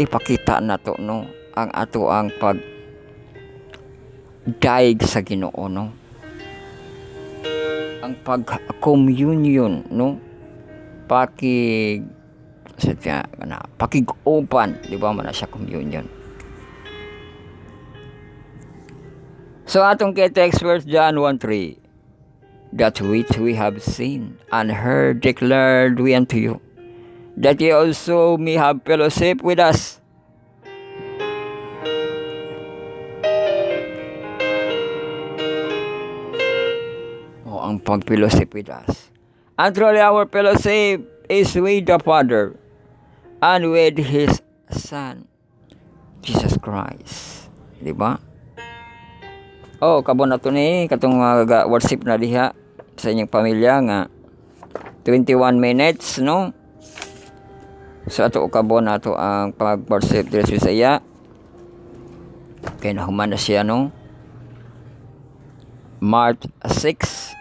Speaker 1: ipakita nato, no, ang ato ang pag daig sa Ginoo, no? Ang pag-communion, no? Pakig-uban, di ba man siya communion. So atong kay text verse John 1:3, that which we have seen and heard declared we unto you, that ye also may have fellowship with us. Ang pag-fellowship with us. And truly our fellowship is with the Father and with His Son, Jesus Christ. Diba? Kabon na ito ni katong worship na diha sa inyong pamilya nga 21 minutes, no? So ato kabon na ito ang pag-worship dito sa Bisaya. Kaya nahuman na siya, no? March 6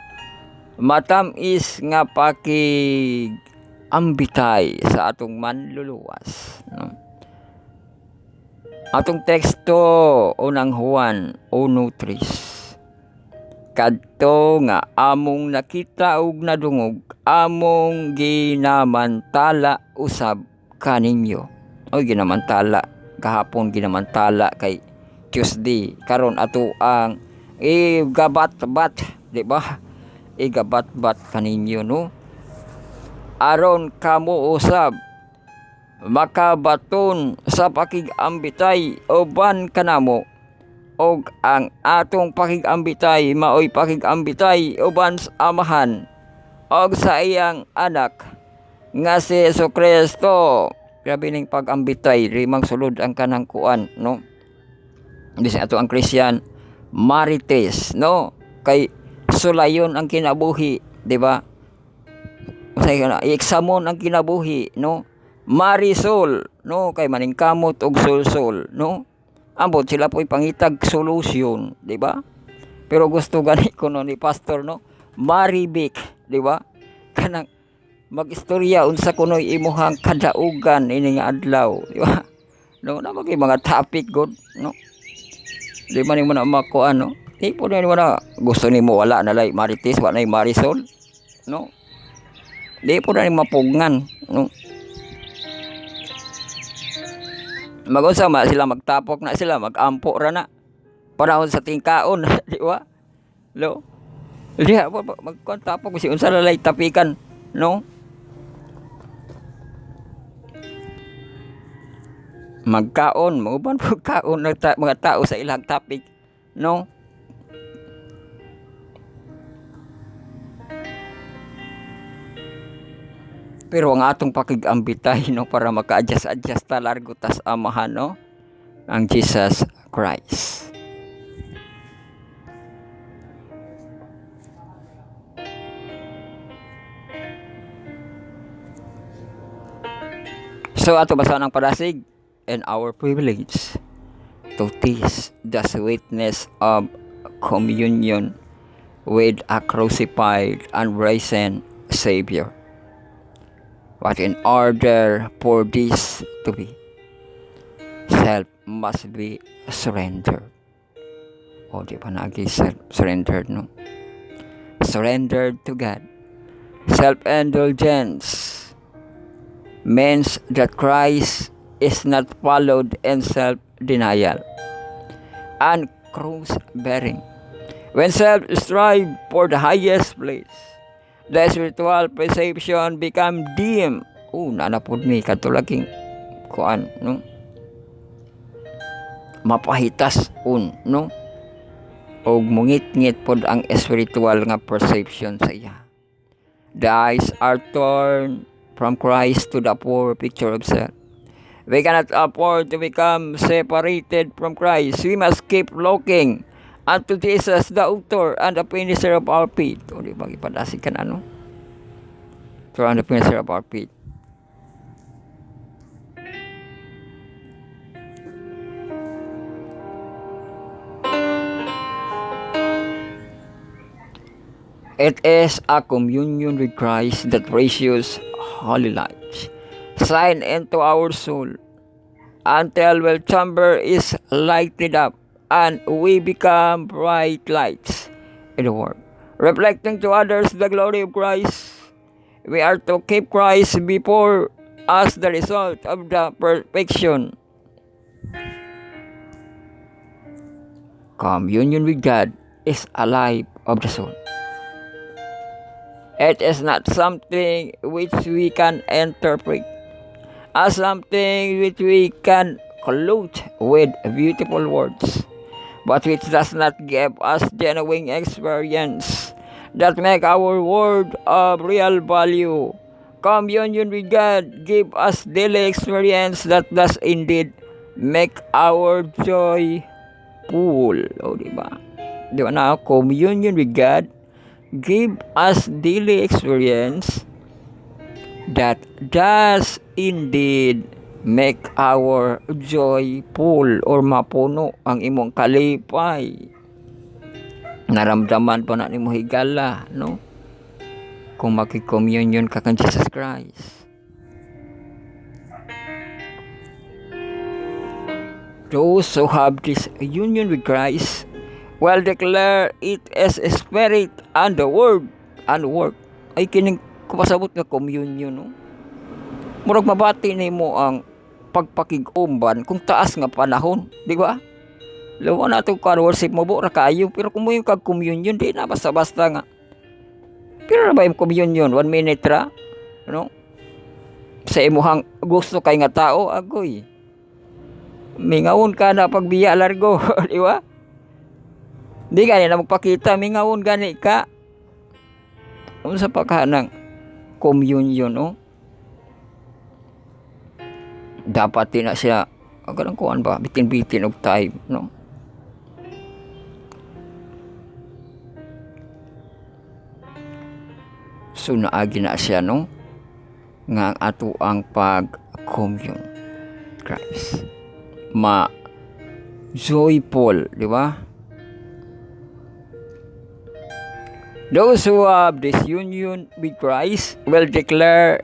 Speaker 1: matamis nga pakig ambitay sa atong manluluwas, no? Atong teksto unang Juan 1:3. Kadto nga among nakita ug nadungog, among ginamantala usab kaninyo. Oy, ginamantala kahapon, ginamantala kay Tuesday. Karon ato ang igabat-bat, di ba? Igabat-bat kaninyo, no? Aron kamo usab makabaton sa pakigambitay uban kanamo, og ang atong pakigambitay maoy pakigambitay uban sa amahan og sa iyang anak nga si Jesucristo. Grabe ning pagambitay, rimang sulod ang kanang kuan, no? Bisan ato ang Christian marites, no? Kay sulayon ang kinabuhi, di ba? Usay na i-examon ang kinabuhi, no? Marisol, no? Kay maningkamot og sulsol, no? Ambot sila po'y pangitag solusyon, di ba? Pero gusto gani ko no ni pastor, no? Maribik, di ba? Kanang magistorya unsa kunoy imuhang kadaugan ini nga adlaw, di ba? No, na magay mga topic god, no? Di man mo na makuan, no? Di po na mo na gusto nimo wala na lay marites, wala na marisol, no? Di po na mapugngan, no? Magunsa ma sila magtapok na sila, magampo ra na panahon sa tingkaon, di ba? Lo. Diha magkontapok si unsa lalay tapikan, no? Magkaon, mauban po kaon ng mga tao sa ilang topic, no? Pero ang atong pakigambitay, no, para maka-adjust ta largo tas amahan, no, ang Jesus Christ. So ato basa ng padasig, and our privilege to taste the sweetness of communion with a crucified and risen Savior. But in order for this to be, self must be surrendered. O di pa nagi surrendered, no? Surrendered to God. Self-indulgence means that Christ is not followed in self-denial and cross-bearing. When self-strive for the highest place, the spiritual perception become dim. Nanapod mi katulaking kuan, no? Mapahitas no? Og mungit-ngit pod ang spiritual nga perception sa iya. The eyes are turned from Christ to the poor picture of self. We cannot afford to become separated from Christ. We must keep looking unto Jesus, the author and the finisher of our faith. O di ba ipadasi ka na, no? So, and the finisher of our faith. It is a communion with Christ, that precious holy light, shine into our soul until the chamber is lighted up and we become bright lights in the world, reflecting to others the glory of Christ. We are to keep Christ before us, the result of the perfection. Communion with God is a life of the soul. It is not something which we can interpret as something which we can clothe with beautiful words, but which does not give us genuine experience that make our word of real value. Communion with God give us daily experience that does indeed make our joy full. O, diba? Diba na? Communion with God give us daily experience that does indeed make our joy full, or mapuno ang imong kalipay. Naramdaman pa na nimo higala, no? kung makikomunyon ka kan Jesus Christ. Those who have this union with Christ will declare it as a spirit and the word and work. Ay kining kupasabot nga communion, no? Murag mabati nimo ang pagpakigumban kung taas nga panahon, di ba? Lawa na ito ka worship mo ra kayo, pero kung mo yung kag-communion, di na basta-basta nga. Pero na ba yung communion? 1 minute ra? No? Sa imuhang gusto kay nga tao, agoy. Mingawon ka na pagbiya largo, di ba? Di gani na magpakita, mingawon gani ka. Ano sa pagkanang communion, no? Dapat din na siya, agad kuan ba, bitin-bitin og time, no? So naagi na siya, no? Nga ang ato ang pag-commune Christ. Joyful, di ba? Those who have this union with Christ will declare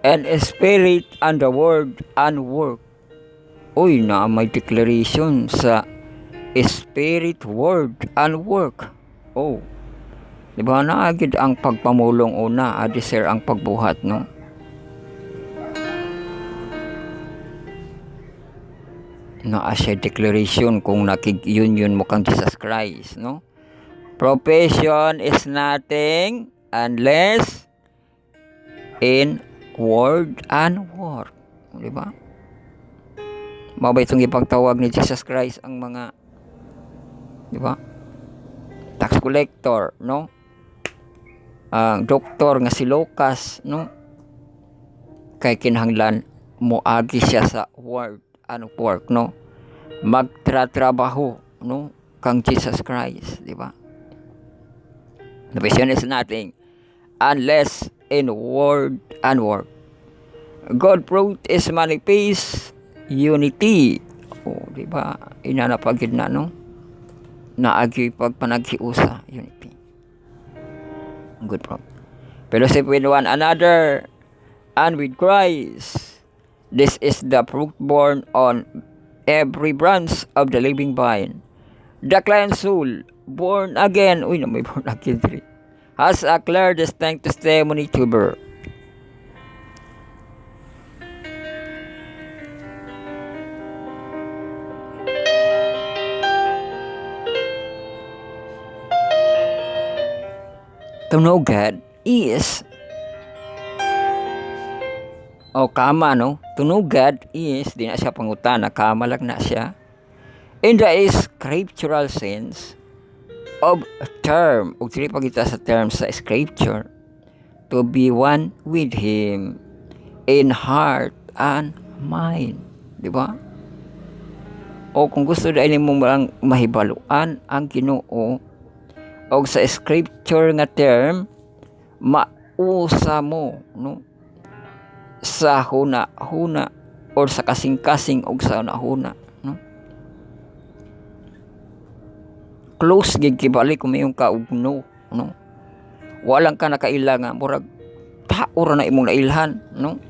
Speaker 1: and spirit and the word and work. Uy, na may declaration sa spirit, word, and work. Oh, di ba naagid ang pagpamulong una, sir ang pagbuhat, no? Naa siya declaration kung nakig-union mo kang Jesus Christ, no? Profession is nothing unless in word and work. Di ba? Mabay itong ipagtawag ni Jesus Christ ang mga, di ba? Tax collector, no? Ang doktor nga si Lucas, no? Kay kinahanglan moagi siya sa word and work, no? Magtratrabaho, no? Kang Jesus Christ, di ba? The vision is nothing unless in word and work. God fruit is manifest unity. Oh, di ba? Inanapagid na, no? Naagi pagpanaghiusa, unity. Good fruit. Fellowship with one another and with Christ. This is the fruit born on every branch of the living vine. The client soul, born again, uy, na may born again, has a clear distinct testimony to birth. To know God is, kama, no? To know God is, di na siya pangutana, kama lang na siya. In the scriptural sense of a term, o sili pagkita sa term sa scripture, to be one with Him in heart and mind. Di ba? O kung gusto dahil mo lang mahibaluan ang Ginoo, o sa scripture nga term, mausa mo, no? Sa huna-huna or sa kasing-kasing o sa huna-huna, no? Close gig kibali kung mayong kaugno, no? Walang ka nakailangan, murag taor na imong nailhan, no?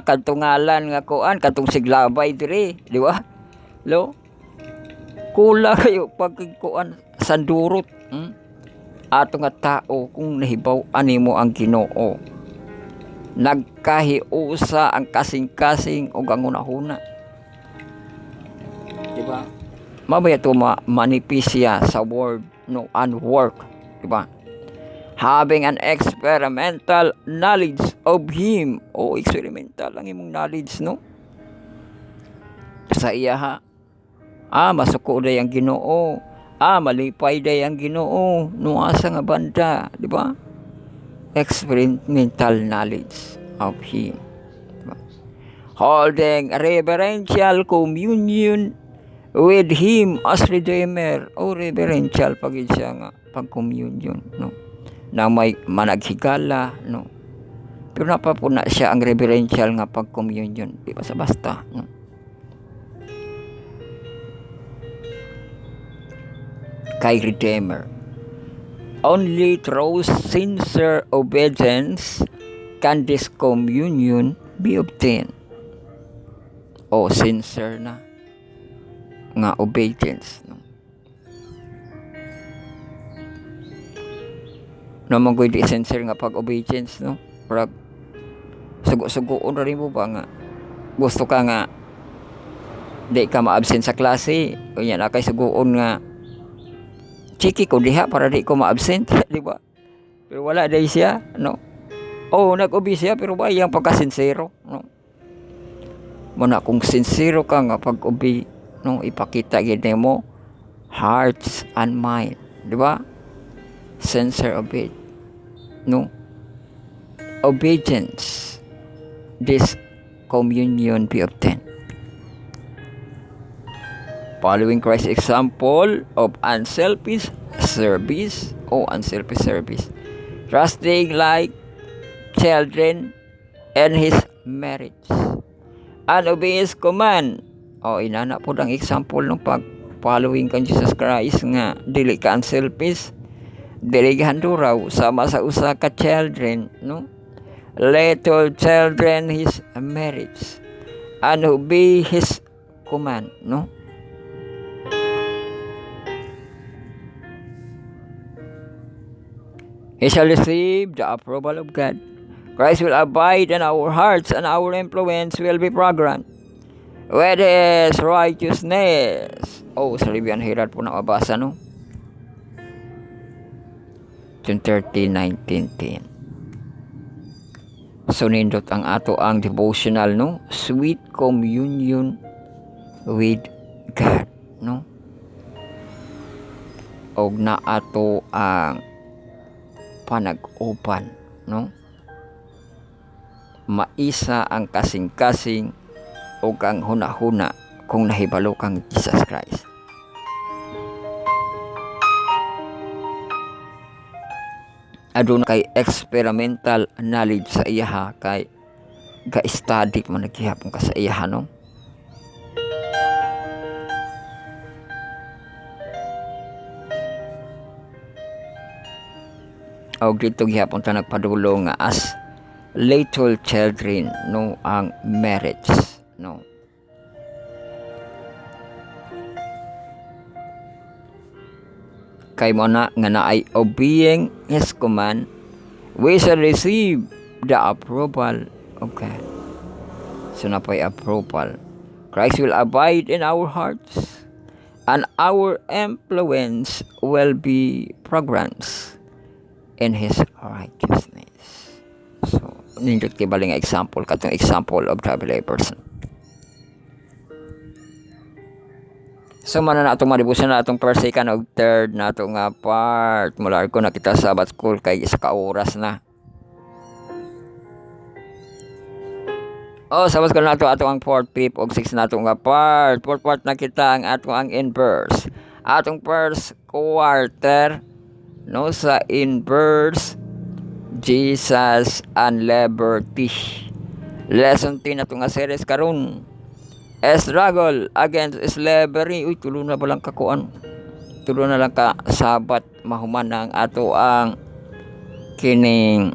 Speaker 1: Kadtong ngalan nga kuan, kadtong siglabay dire, di ba? Lo, kula kayo pagkuan sandurot, ato nga tao kung nahibaw animo ang Ginoo. Nagkahiusa ang kasing-kasing o ang una-huna. Di ba? Mabaya ito manipisya sa word, no, and work. Diba? Having an experimental knowledge of Him. Experimental ang imong knowledge, no? Sa iya ha. Masuko day ang Ginoo. Malipay day ang Ginoo. Nuasa nga banda. Diba? Experimental knowledge of Him. Diba? Holding reverential communion with Him as Redeemer. Reverential pagid siya nga pag-communion, no? Na may managhigala, no? Pero napapuna siya ang reverential nga pag-communion. Di basta-basta, no? Kay Redeemer. Only through sincere obedience can this communion be obtained. O sincere na nga obedience, no? Naman ko di sincere nga pag-obedience, no? Parang sugo-sugoon na rin mo ba nga gusto ka nga di ka ma-absent sa klase, o yan akay sugoon nga chiki ko diha para di ko ma-absent. Di ba? Pero wala day siya, no? Nag-obi siya pero ba iyang pagka-sincero, no? Muna kung sincero ka nga pag-obi, no, ipakita gid mo hearts and mind, di ba? Sincere no? Obedience, this communion be obtained. Following Christ's example of unselfish service, trusting like children in His marriage, and obey His command. Inana po ang example ng pag-following kang Jesus Christ nga dili ka unselfish, dili handuraw sama sa usa ka children, no? Little children His marriage, and obey His command, no? He shall receive the approval of God. Christ will abide in our hearts, and our influence will be programmed with His righteousness. Sa Libyan hirap po na mabasa, no? 30:19-10. So nindot ang ato ang devotional, no? Sweet communion with God, no? Og na ato ang panag-uban, no? Maisa ang kasing-kasing o kang hunahuna kung nahibalo kang Jesus Christ. Aduna kay experimental knowledge sa iyaha, kay ga-study mo naghihapon ka sa iyaha, no? Dito gihapon ta nagpadulo nga as little children, no, ang marriage, no? Kay mo na nga naay obeying His command, we shall receive the approval of God. So na po'y approval. Christ will abide in our hearts, and our influence will be programs in His righteousness. So, nindot kay baling example, katong example of traveler person. So, mana na itong maribusan na itong first, second, o third na ito nga part. Mula ko na kita sa Sabbath school kay isa ka oras na. Sabbath school na ito ang 4th, 5th, o 6th na ito nga part. 4th part na kita ang ato ang inverse. Atong first quarter, no, sa inverse, Jesus and liberty. Lesson 10 na ito nga series karon. Struggle against slavery. Tulo na ba lang kakuan? Tulo na lang ka sabat mahuman ang ato ang kining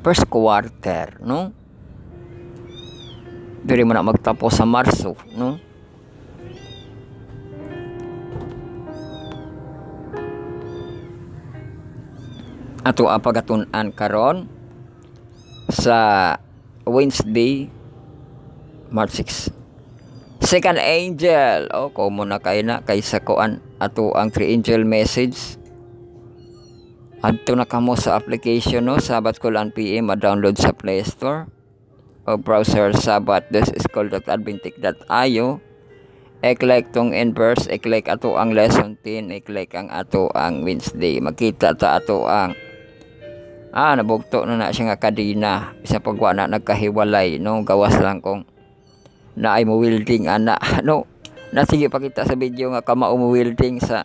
Speaker 1: first quarter, no? Diri mo na magtapos sa Marso, no? Ato apagatunan karon sa Wednesday, March 6. Second angel, common na kay na kaysa kuan ato ang 3 angel message. Adto na kamo sa application, no, Sabbath School PM, ma-download sa Play Store o browser sabbath.school.adventist.io. I-click tong inverse, i-click ato ang lesson 10, i-click ang ato ang Wednesday. Makita ta ato ang nabugto na siya nga kadina. Bisa pagwa na nagkahiwalay, no, gawas lang kung na ay mo-welding no. Nasige pakita sa video nga kama mo-welding sa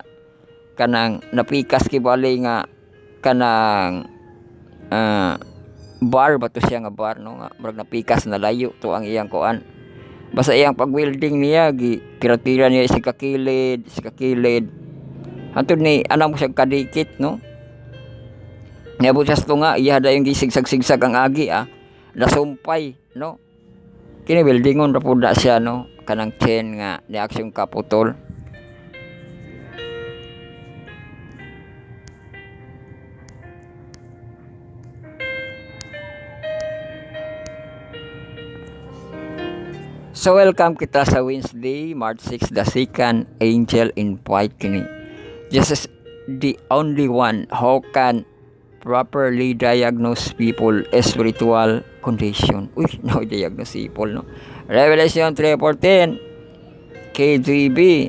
Speaker 1: kanang napikas kibali nga kanang bar ba to siya nga bar, no, nga murag napikas na layo to ang iyang kuan. Basta iyang pag-welding niya, tira-tira niya sa kakilid, Hantod ni anang mo siya kadikit, no? Nabutas to nga, iya da yung gisigsag-sigsag ang agi, nasumpay, no? Kini buildingon ra pud na siya, no? Kanang chain nga ni aksyon kaputol. So welcome kita sa Wednesday, March 6, the second angel invite kini. Jesus is the only one who can properly diagnose people spiritual condition. Uy, no diagnose people, no? Revelation 3:14 KJV.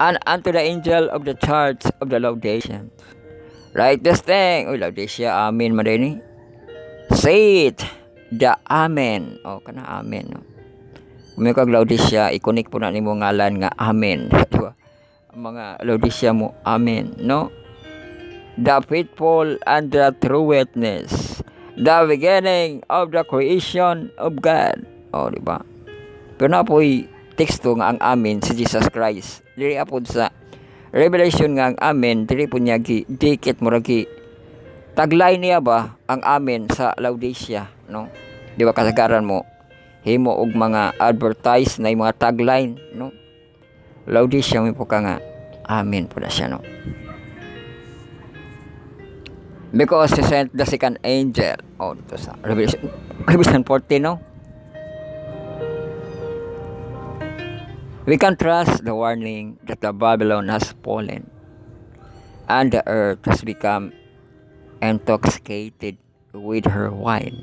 Speaker 1: And unto the angel of the church of the Laodiceans write this thing. Uy, Laodicea, amen man din ni. Say it, the amen. O, kana amen, no? Kung kag Laodicea, ikonik po na ni mo ngalan nga amen. Diba? Mga Laodicea mo, amen, no? The faithful and the true witness, the beginning of the creation of God. O, diba? Pero na po'y teksto nga ang amen si Jesus Christ. Diri apod sa Revelation nga ang amen, diri po niya dikit mo ragi taglay niya ba ang amen sa Laodicea, no? Di ba kasagaran mo himo og mga advertise na mga tagline, no? Laodicea mo po ka nga amen po na siya, no? Because he sent the second angel. Oh, dito sa Revelation 14, no? We can trust the warning that the Babylon has fallen and the earth has become intoxicated with her wine.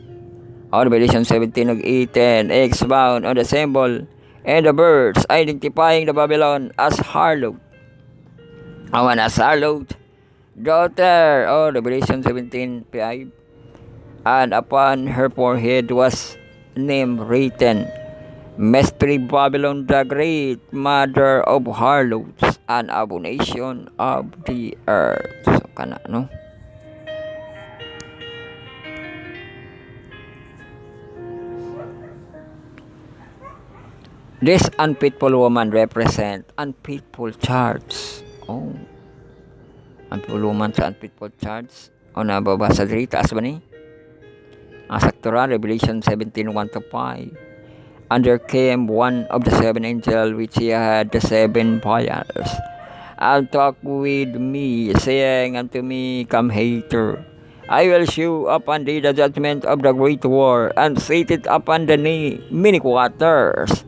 Speaker 1: Revelation 17:18 expound on the symbol and the birds identifying the Babylon as harlot. Awan as harlot, daughter. Revelation 17:5. And upon her forehead was name written, Mystery Babylon the Great, Mother of Harlots and Abomination of the Earth. So kana, no? This unfaithful woman represent unfaithful church. Unfaithful woman sa unfaithful church. Nababasa diri taas ba ni? Saktura, Revelation 17:1-5. And there came one of the seven angels which he had the seven vials, and talked with me, saying unto me, Come hither, I will shew upon thee the judgment of the great war, and set it upon the many waters,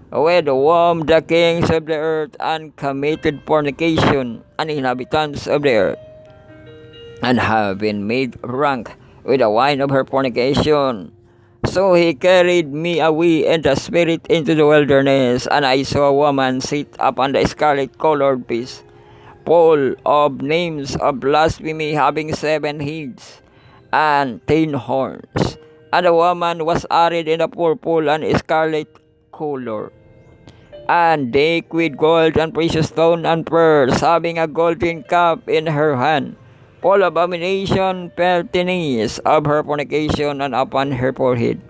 Speaker 1: with whom the kings of the earth and committed fornication, and inhabitants of the earth, and have been made drunk with the wine of her fornication. So he carried me away in the spirit into the wilderness, and I saw a woman sit upon the scarlet-colored beast, full of names of blasphemy, having 7 heads and 10 horns. And the woman was arrayed in a purple and scarlet color, and decked with gold and precious stone and pearls, having a golden cup in her hand, full of abomination, filthiness of her fornication, and upon her forehead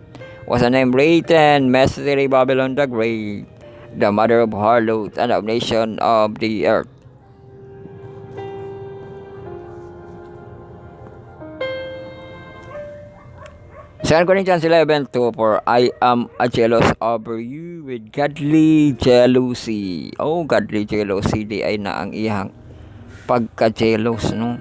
Speaker 1: was a name written, Mystery Babylon the Great, the mother of harlots and abomination of the earth. Second Corinthians 11:2, for I am a jealous over you with godly jealousy. Godly jealousy, di ay na ang iyang pagka-jealous, no?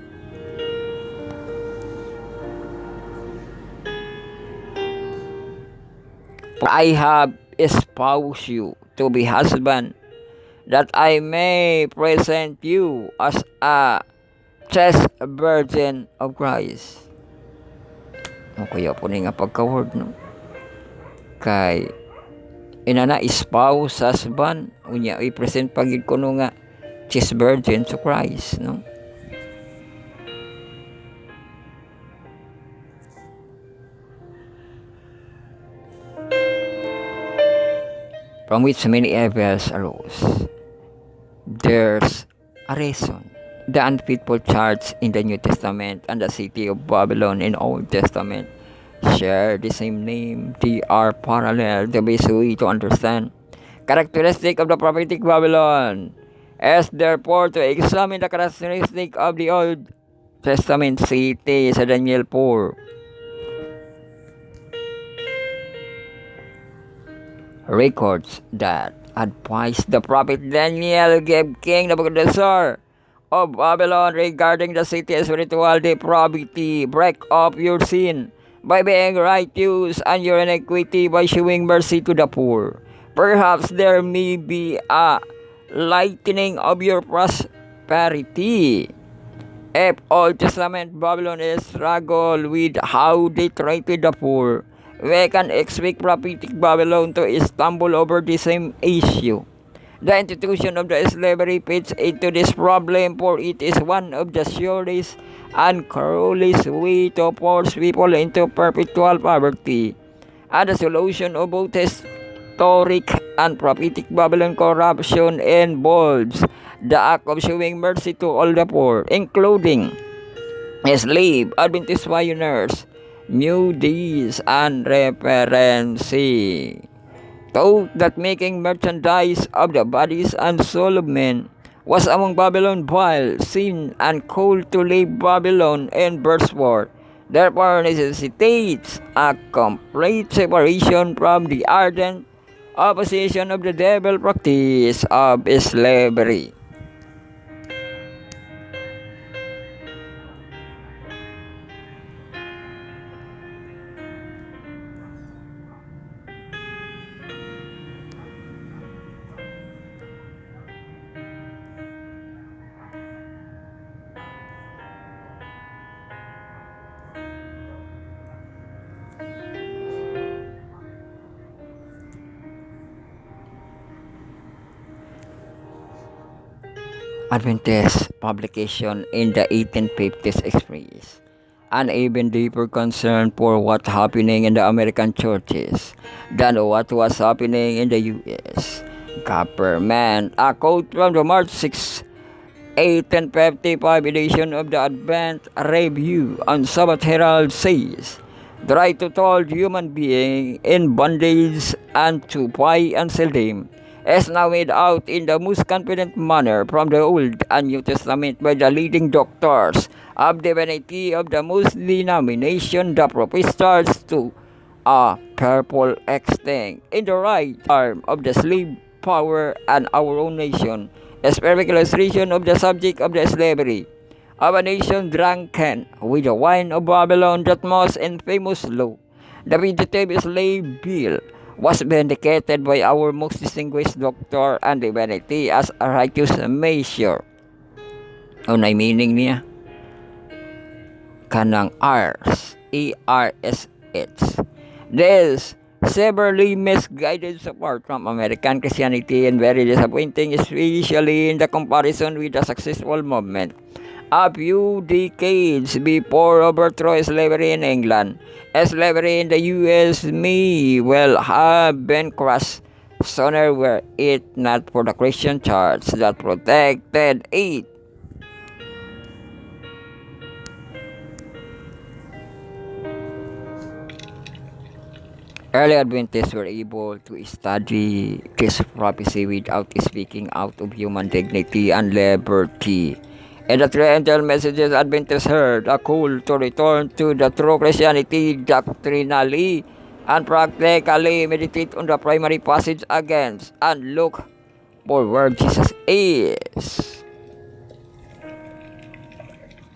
Speaker 1: I have espoused you to be husband, that I may present you as a chaste virgin of Christ. Kaya po nga pagka-word, no? Kay inana spouse, husband, unya i-present pagid ko no nga chaste virgin to Christ, no? From which many evils arose. There's a reason. The unfaithful church in the New Testament and the city of Babylon in Old Testament share the same name. They are parallel. The best way to understand characteristic of the prophetic Babylon as therefore to examine the characteristic of the Old Testament city sa Daniel 4. Records that advised the prophet Daniel gave King Nebuchadnezzar of Babylon regarding the city's spiritual depravity. Break up your sin by being righteous and your iniquity by showing mercy to the poor. Perhaps there may be a lightening of your prosperity. If Old Testament Babylon is struggle with how they treated the poor, we can expect prophetic Babylon to stumble over the same issue. The institution of the slavery fits into this problem, for it is one of the surest and cruelest way to force people into perpetual poverty. And the solution of both historic and prophetic Babylon corruption involves the act of showing mercy to all the poor, including slave, Adventist pioneers, nudies, and referencing. Thought that making merchandise of the bodies and soul of men was among Babylon vile, sin, and cold to leave Babylon in birthward. Therefore necessitates a complete separation from the ardent opposition of the devil practice of slavery. Adventist publication in the 1850s expressed an even deeper concern for what's happening in the American churches than what was happening in the U.S. government. A quote from the March 6, 1855 edition of the Advent Review on Sabbath Herald says, "The right to hold human being in bondage and to buy and sell them is now made out in the most confident manner from the Old and New Testament by the leading doctors of divinity of the most denomination, the professors to a purple extinct in the right arm of the slave power and our own nation is perfect illustration of the subject of the slavery of a nation drunken with the wine of Babylon, that most infamous law, the Fugitive Slave Bill, was vindicated by our most distinguished doctor and divinity as a righteous measure." Unay meaning niya? Kanang Ars, E-R-S-H. This severely misguided support from American Christianity and very disappointing, especially in the comparison with the successful movement a few decades before overthrow slavery in England. Slavery in the U.S. may well have been crushed sooner were it not for the Christian church that protected it. Early Adventists were able to study this prophecy without speaking out of human dignity and liberty. In the three angel messages, Adventists heard a call to return to the true Christianity doctrinally and practically, meditate on the primary passage against and look for where Jesus is.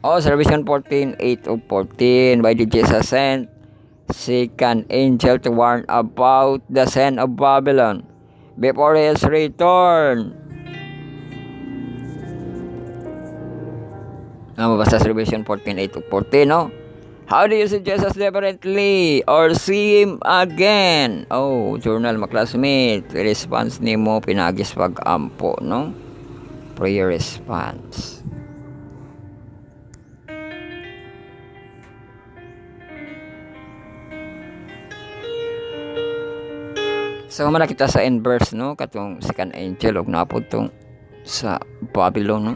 Speaker 1: Observation 14, 8 of 14. By the Jesus sent second angel to warn about the sin of Babylon before his return. Mabasa sa Revelation 14:8 to 14, no? How do you see Jesus differently or see Him again? Oh, journal mga classmate. Response ni mo pinagis pag-ampo, no? Prayer response. So, mana kita sa inverse, no? Katong second angel, og napod tong sa Babylon, no?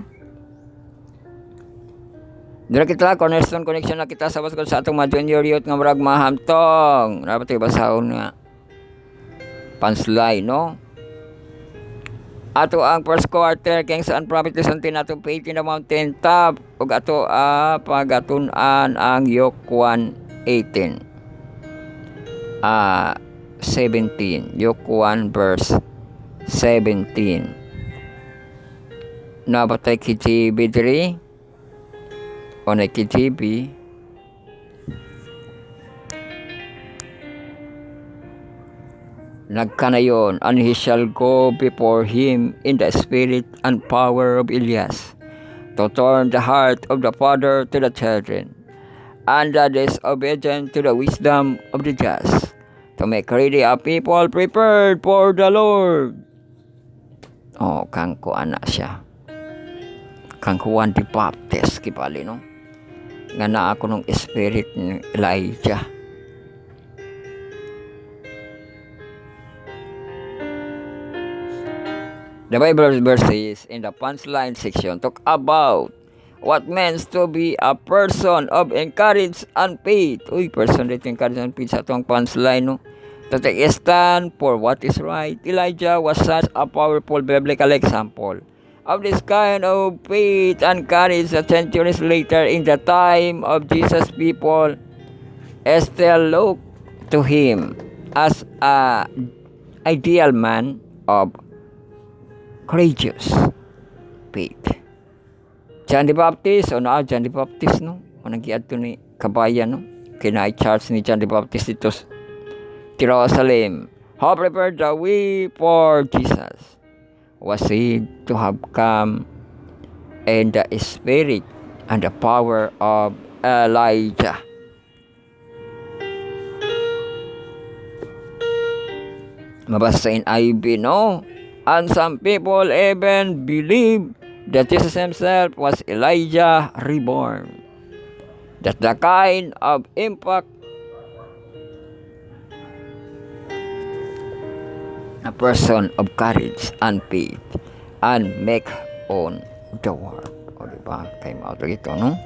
Speaker 1: Dira kita cornerstone connection na kita sa baskol sa atong mga junior youth nga murag mahamtong. Dapat basahon nga. Panslay, no? ato ang first quarter kay saan prophet listen atong faith in the mountain top ug ato pagatun-an ang Yok 1:18 17 Yok 1 verse 17 nabatay KJV diri o na KJV nagkanayon, and he shall go before him in the spirit and power of Elias, to turn the heart of the father to the children, and the disobedient to the wisdom of the just, to make ready a people prepared for the Lord. Oh, kang ko anak siya. Kang Juan the Baptist, kipali, no? Nga na ako ng spirit ni Elijah. The Bible verses in the punchline section talk about what means to be a person of encourage and faith. Uy, person that encourage and faith sa itong punchline, no? To take a stand for what is right. Elijah was such a powerful biblical example of this kind of faith and courage that centuries later in the time of Jesus, people still look to him as a ideal man of courageous faith. John the Baptist, o na John the Baptist, no? O nag-iad to ni kabayan, no? Kina-charge ni John the Baptist dito sa Jerusalem. How prepared the way for Jesus was said to have come in the spirit and the power of Elijah. Mabasa in IB, no? And some people even believe that Jesus himself was Elijah reborn. That's the kind of impact a person of courage and faith and make on the world. O diba? Kaya mauto ito, no?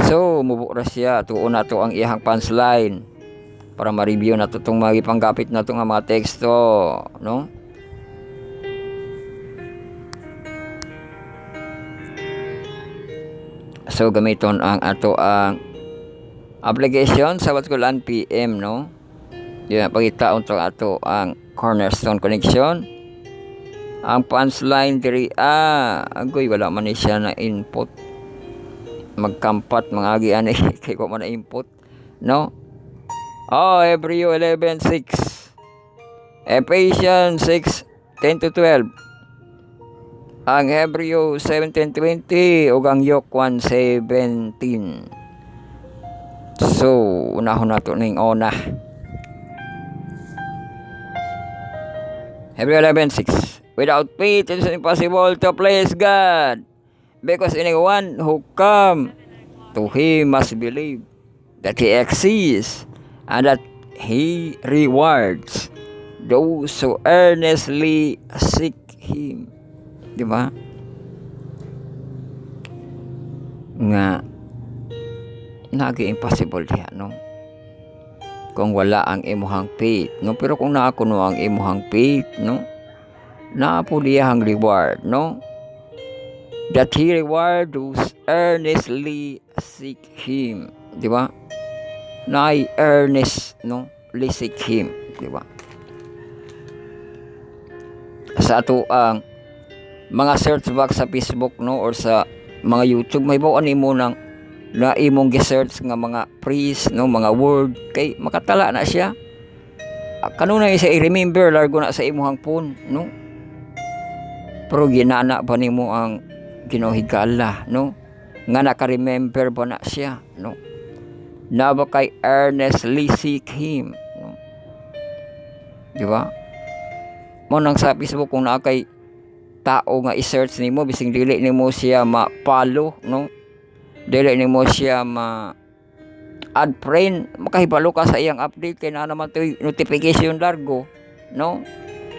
Speaker 1: So, mubukra siya. Tuon na to ang iyang punchline para ma-review na to itong magipanggapit na itong mga teksto, no? So, gamiton ang ato ang application sa Watkulan PM, no? Yun, pagkitaon to ato ang Cornerstone Connection. Ang punchline diri, agoy, wala man siya na input. Magkampat, mga agian kay ko man na input, no? Hebreo 11:6, Ephesians 6:10-12, ang Hebreo 7:10-20, ug ang Yok 1:17. So, unahon nato ning una. Hebreo 11:6, without faith it is impossible to please God, because anyone who come to him must believe that he exists and that he rewards those who earnestly seek him. Di ba? Nga nagi-impossible diha, no? Kung wala ang imuhang faith, no? Pero kung naakuno ang imuhang faith, no? Naapo diya ang reward, no? That he reward those earnestly seek him. Di ba? Na earnest, no? Seek him, di ba? Sa ato ang mga search box sa Facebook, no, or sa mga YouTube, may bawaan nimo nang na imong gi-search nga mga phrase, no, mga word kay makatala na siya. Kanuna isa i-remember largo na sa imong phone, no? Pero ginana ba nimo ang Ginoo-higala, no? Nga naka-remember ba na siya, no? Na ba kay earnestly seek him, no? Di ba? Mo nang sa Facebook kung naa kay tao nga i-search nimo bising dili nimo siya ma-follow, no? Dili nimo siya ma-add friend, makahibalo ka sa iyang update kay naa naman to notification largo, no?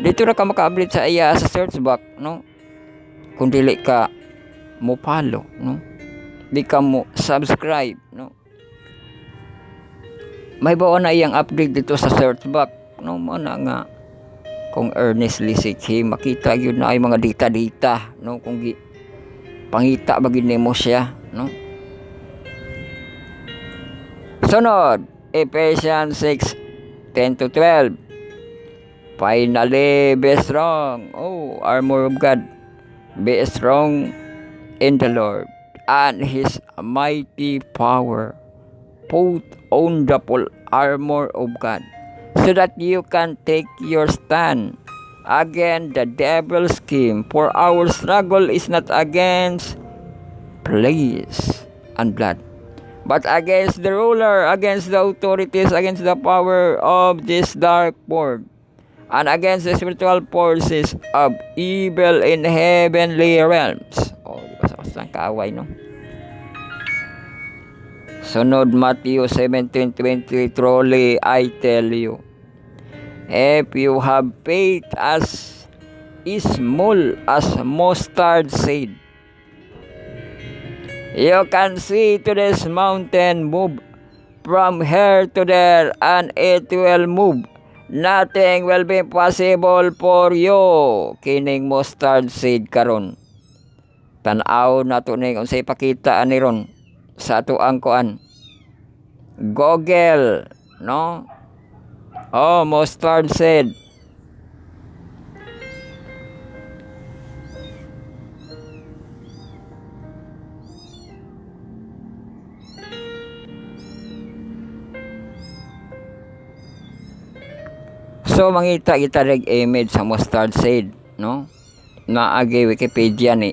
Speaker 1: Dito ra ka maka-update sa iya sa search box, no? Kung dili ka mo follow, no? Di ka mo subscribe, no? May bawa na iyang update dito sa search box, no? Mana nga kung earnestly seek Him, makita yun na ay mga dita-dita, no? Kung pangita bagid nimo siya, no? Sunod, Ephesians 6:10-12. Finally, be strong. Oh, armor of God. Be strong in the Lord and His mighty power. Put on the full armor of God, so that you can take your stand against the devil's scheme. For our struggle is not against flesh and blood, but against the ruler, against the authorities, against the power of this dark world, and against the spiritual forces of evil in heavenly realms. Oh, di ba sa kaaway, no? Sunod, Matthew 17:20. Truly I tell you, if you have faith as small as mustard seed, you can say to this mountain, move from here to there, and it will move. Nothing will be possible for you. Kining mustard seed karon. Tan-aw na to ning unsay pakita ani ron sa atuang kuan. Google, no? Oh, mustard seed. So mangita kita reg image sa mustard seed, no? Naagi Wikipedia ni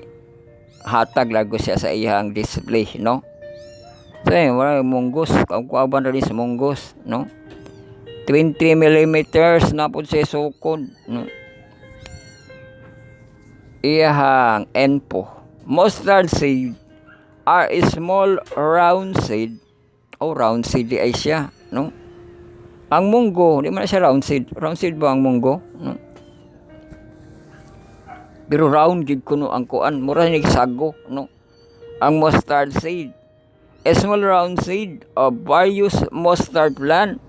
Speaker 1: hatag lago siya sa iyang display, no? So wala munggos, kaukuaban rin sa munggos, no? 20 millimeters na po siya sukod, no? Iyahang enpo. Mustard seed are a small round seed. O round seed di ay siya, no? Ang munggo, di man siya round seed. Round seed ba ang munggo? No? Pero round gid kuno ang kuan, mura ni sago, no? Ang mustard seed, a small round seed of various mustard plant.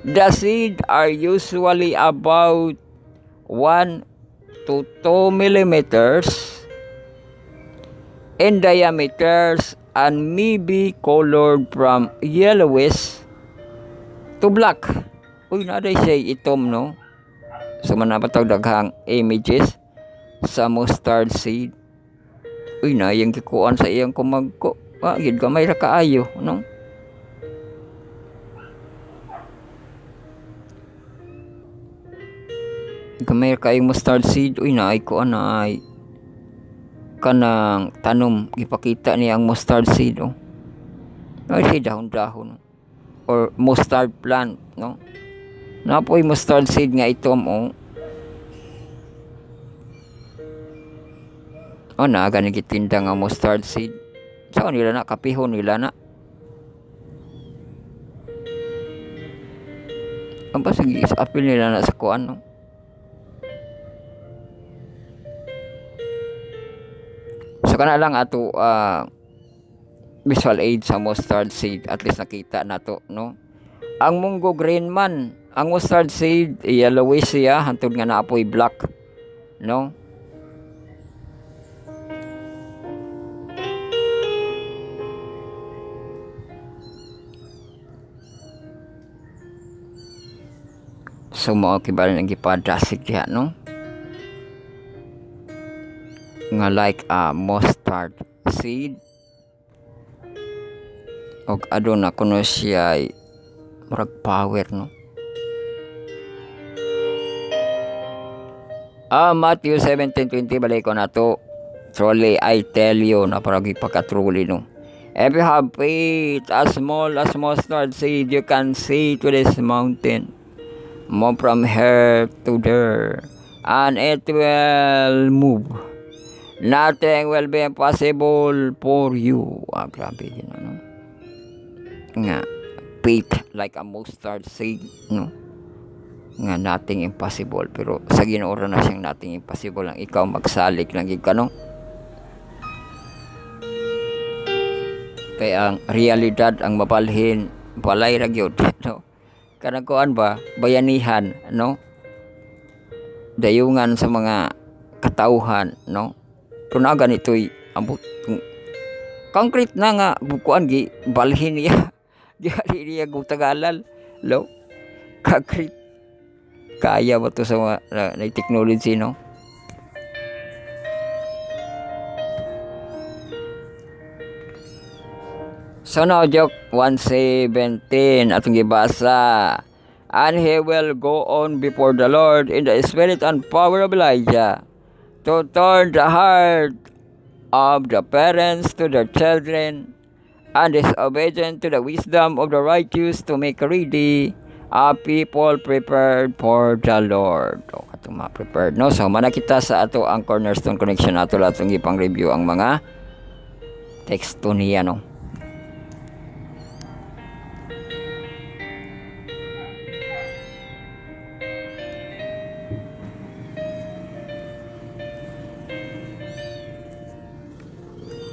Speaker 1: The seed are usually about 1 to 2 millimeters in diameters and may be colored from yellowish to black. Uy, naday siya itom, no? So, manapataw daghang images sa mustard seed. Uy, na yung kikuan sa iyang kumagko. Gid gamay ra kaayo, no? Gamay ra kaayong mustard seed. Uy, na ay kuan na ay kanang tanom. Gipakita niya ang mustard seed, oh. Ay, siya dahon-dahon, or mustard plant, no? Napoy mustard seed nga itom, oh. O na gani gitinda nga mustard seed. Saan nila na kapihon nila na? Ang pasagi sa apil nila na sa kuan, no? So kana lang ato visual aid sa mustard seed, at least nakita na to, no? Ang munggo green man, ang mustard seed yellowish siya hantod nga naapoy black, no? So mao kibal nang gipadrasig diha, no? Nga like mustard seed, og aduna kuno siya ay murag power, no? Matthew 17:20 balay ko na to. Truly I tell you, na parang ipakatruly, no? If you have faith as small as mustard seed, you can say to this mountain, move from here to there, and it will move. Nothing will be impossible for you. Grabe yun, no? Nga faith like a mustard seed, no? Nga nothing impossible, pero sa Ginoo na siyang nothing impossible lang ikaw magsalig lang gid ka, no? Kaya ang realidad ang mabalhin balay ra gyud, no? Kanang kuan ba bayanihan, no? dayungan sa mga katauhan, no? Tuna ganito'y ambot concrete na nga bukuan gi balhin niya. Di niya gutagalal, lo. Concrete kaya ba to sa mga na technology, no? So now joke 1:17 atong gibasa. And he will go on before the Lord in the spirit and power of Elijah to turn the heart of the parents to their children and disobedient to the wisdom of the righteous, to make ready a people prepared for the Lord. O katong mga prepared, no? So mana kita sa ato ang Cornerstone Connection ato latong ipang review ang mga teksto niya, no?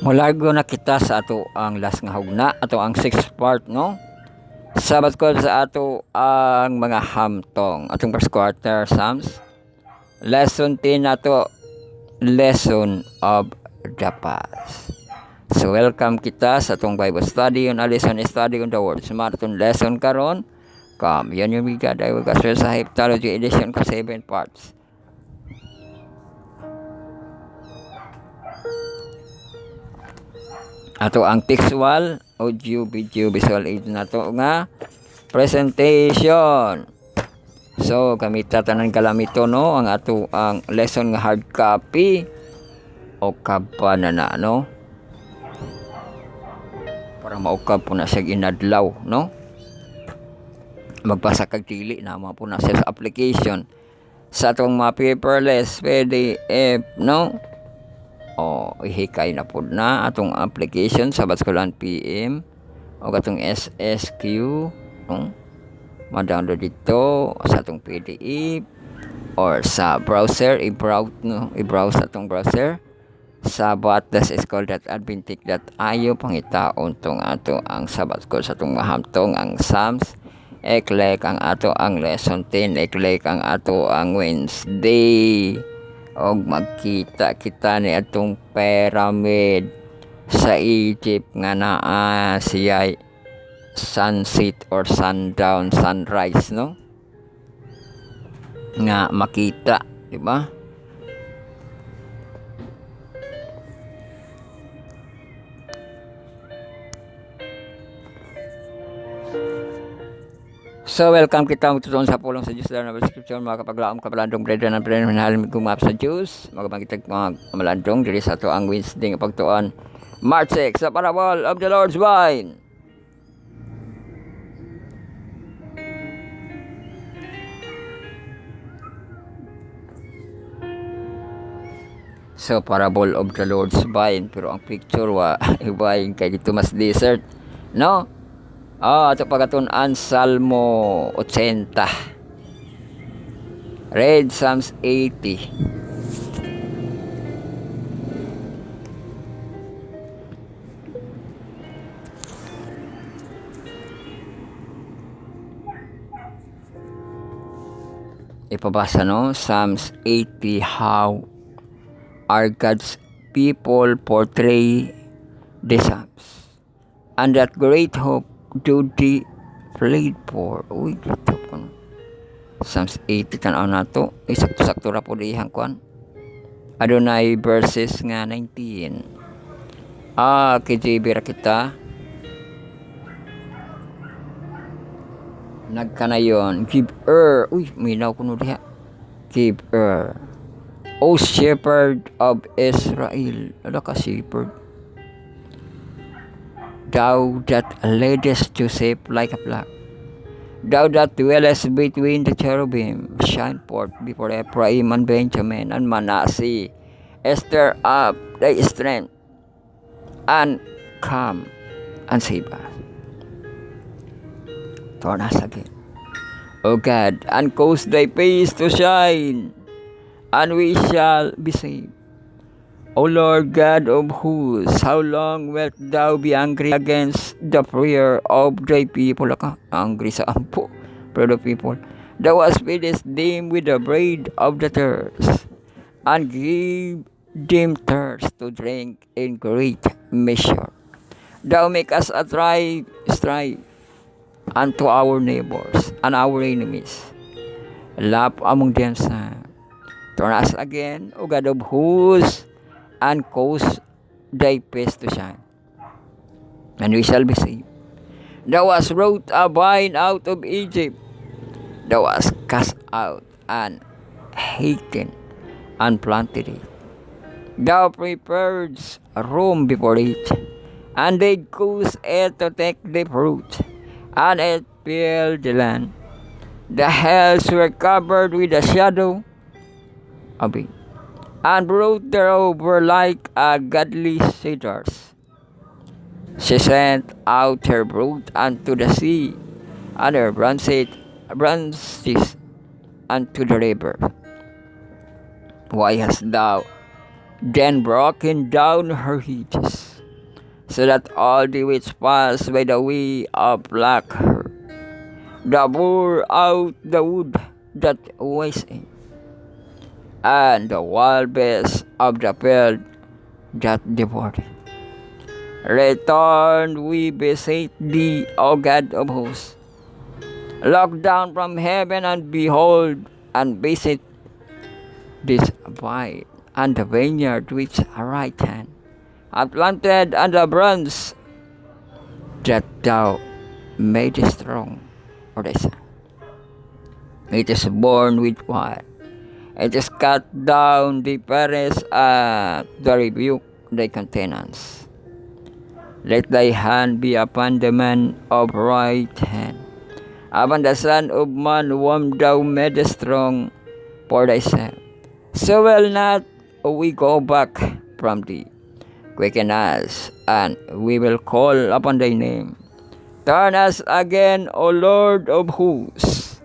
Speaker 1: Mulago na kita sa ato ang last nga hugna, ato ang 6th part, no? Sabat ko sa ato ang mga hamtong, atong first quarter Psalms. Lesson 10 nato, lesson of the past. So welcome kita sa atong Bible study on a lesson study on the words. Marathon lesson karon. Come, yan yung God, I will gasper sa Heptalogy edition ko 7 parts. Ato ang textual, audio, video, visual aid na to nga presentation. So kami tatanan kalamito, no, ang ato ang lesson nga hard copy o kapa na, no, para maukab po na siya inadlaw, no, magbasa kag dili na mo po na siya sa application sa atong mga paperless PDF, no. O ihikay na po na atong application sa Baskulan PM o katong SSQ, no? Ma-download dito sa atong PDF or sa browser, i-browse atong browser sa bat.school.adventist.io pangitaon tong ato ang Sabbath School sa atong mahamtong ang Psalms. I-click ang ato ang lesson 10, i-click ang ato ang Wednesday. Og magkita kita ni atong pyramid sa Egypt nga naa siya sunset or sundown, sunrise, no, nga makita, di ba? So welcome kita magtutuon sa pulong sa Diyos na prescription, mga kapaglaom kapalandong bread and bread manahal gumap sa Diyos, mga magitag mga kamalandong diri sa to ang Wednesday nga pagtuon March 6 sa parable of the Lord's Vine. So parable of the Lord's Vine, pero ang picture wa ibahin kay dito mas desert, no? Ato pagatunan Salmo 80. Read Psalms 80. Ipabasa, no? Psalms 80, how are God's people portray the Psalms, and that great hope do they plead for. Uy, dito po, no? Psalms 80 tanaw na to. Sakto-sakto ra po dihang kuan. Adonai verses nga 19. KJB ra kita. Nagkanayon. Give ear. Uy, minaw ko no diha. Give ear, O shepherd of Israel. Ala ka shepherd. Thou that leadest Joseph like a flock, thou that dwellest between the cherubim, shine forth before Ephraim and Benjamin and Manasseh. Stir up thy strength and come and save us. Turn us again, O God, and cause thy face to shine, and we shall be saved. O Lord God of hosts, how long wilt thou be angry against the prayer of thy people? Angry sa ampo, prayer of people. Thou hast feedest them with the bread of the thirst, and gave them thirst to drink in great measure. Thou make us a strive unto our neighbors and our enemies. Laugh among themselves. Turn us again, O God of hosts, and cause thy face to shine, and we shall be saved. Thou hast brought a vine out of Egypt. Thou hast cast out and hated and planted it. Thou prepared a room before it, and they caused it to take the fruit, and it filled the land. The hills were covered with the shadow of it, and brought thereof were like a godly cedars. She sent out her brood unto the sea, and her branches unto the river. Why hast thou then broken down her hedges, so that all the which pass by the way of lack her? Thou bore out the wood that was in, and the wild beasts of the field that devoured it. Return, we beseech thee, O God of hosts. Look down from heaven and behold, and visit this vine and the vineyard which are right hand are planted, and the branch that thou madest strong for thy son. It is born with fire. It is cut down the perish at the rebuke thy countenance. Let thy hand be upon the man of right hand, upon the son of man whom thou madest strong for thyself. So will not we go back from thee. Quicken us, and we will call upon thy name. Turn us again, O Lord of hosts,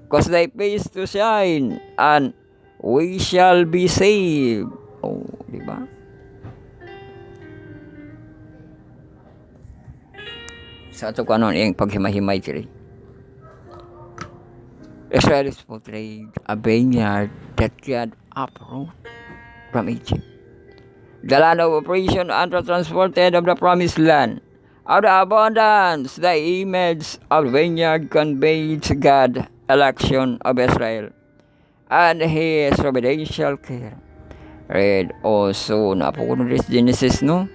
Speaker 1: cause thy face to shine, and we shall be saved. Oh, di ba? Sa ato kanon yung paghimay-himay diri. Israel is portrayed a vineyard that God uproot from Egypt. The land of operation and transported of the promised land. Out of abundance, the image of vineyard conveys God's election of Israel and His providential care. Read also na po this Genesis, no?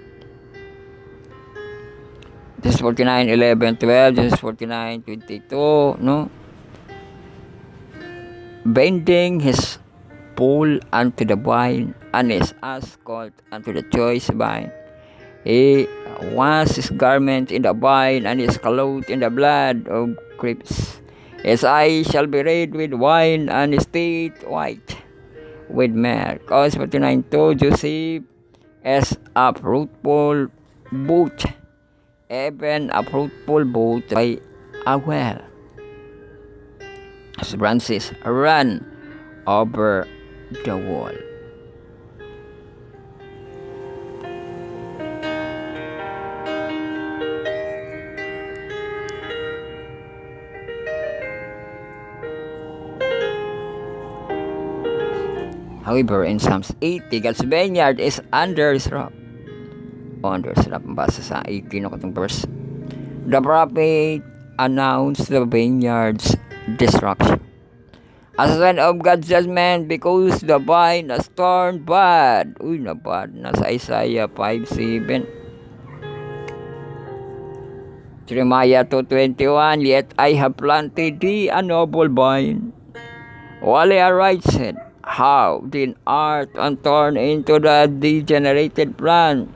Speaker 1: This is 49, 11, 12, this is 49, 22, no? Bending his pole unto the vine, and his ascot unto the choice vine. He washed his garment in the vine, and his clothed in the blood of grapes. His eyes shall be red with wine, and his teeth white with milk. Cause 49, 2, Joseph as a fruitful boot, even a fruitful boot by a well. His branches run over the wall. However, in Psalms 80, God's vineyard is under his roof. Under his roof, basa sa 18 na katong verse. The prophet announced the vineyard's destruction as a sign of God's judgment because the vine has turned bad. Uy, na bad. Nasa Isaiah 5:7. Jeremiah 2:21. Yet I have planted thee a noble vine, while a right said, how then art and torn into the degenerated plant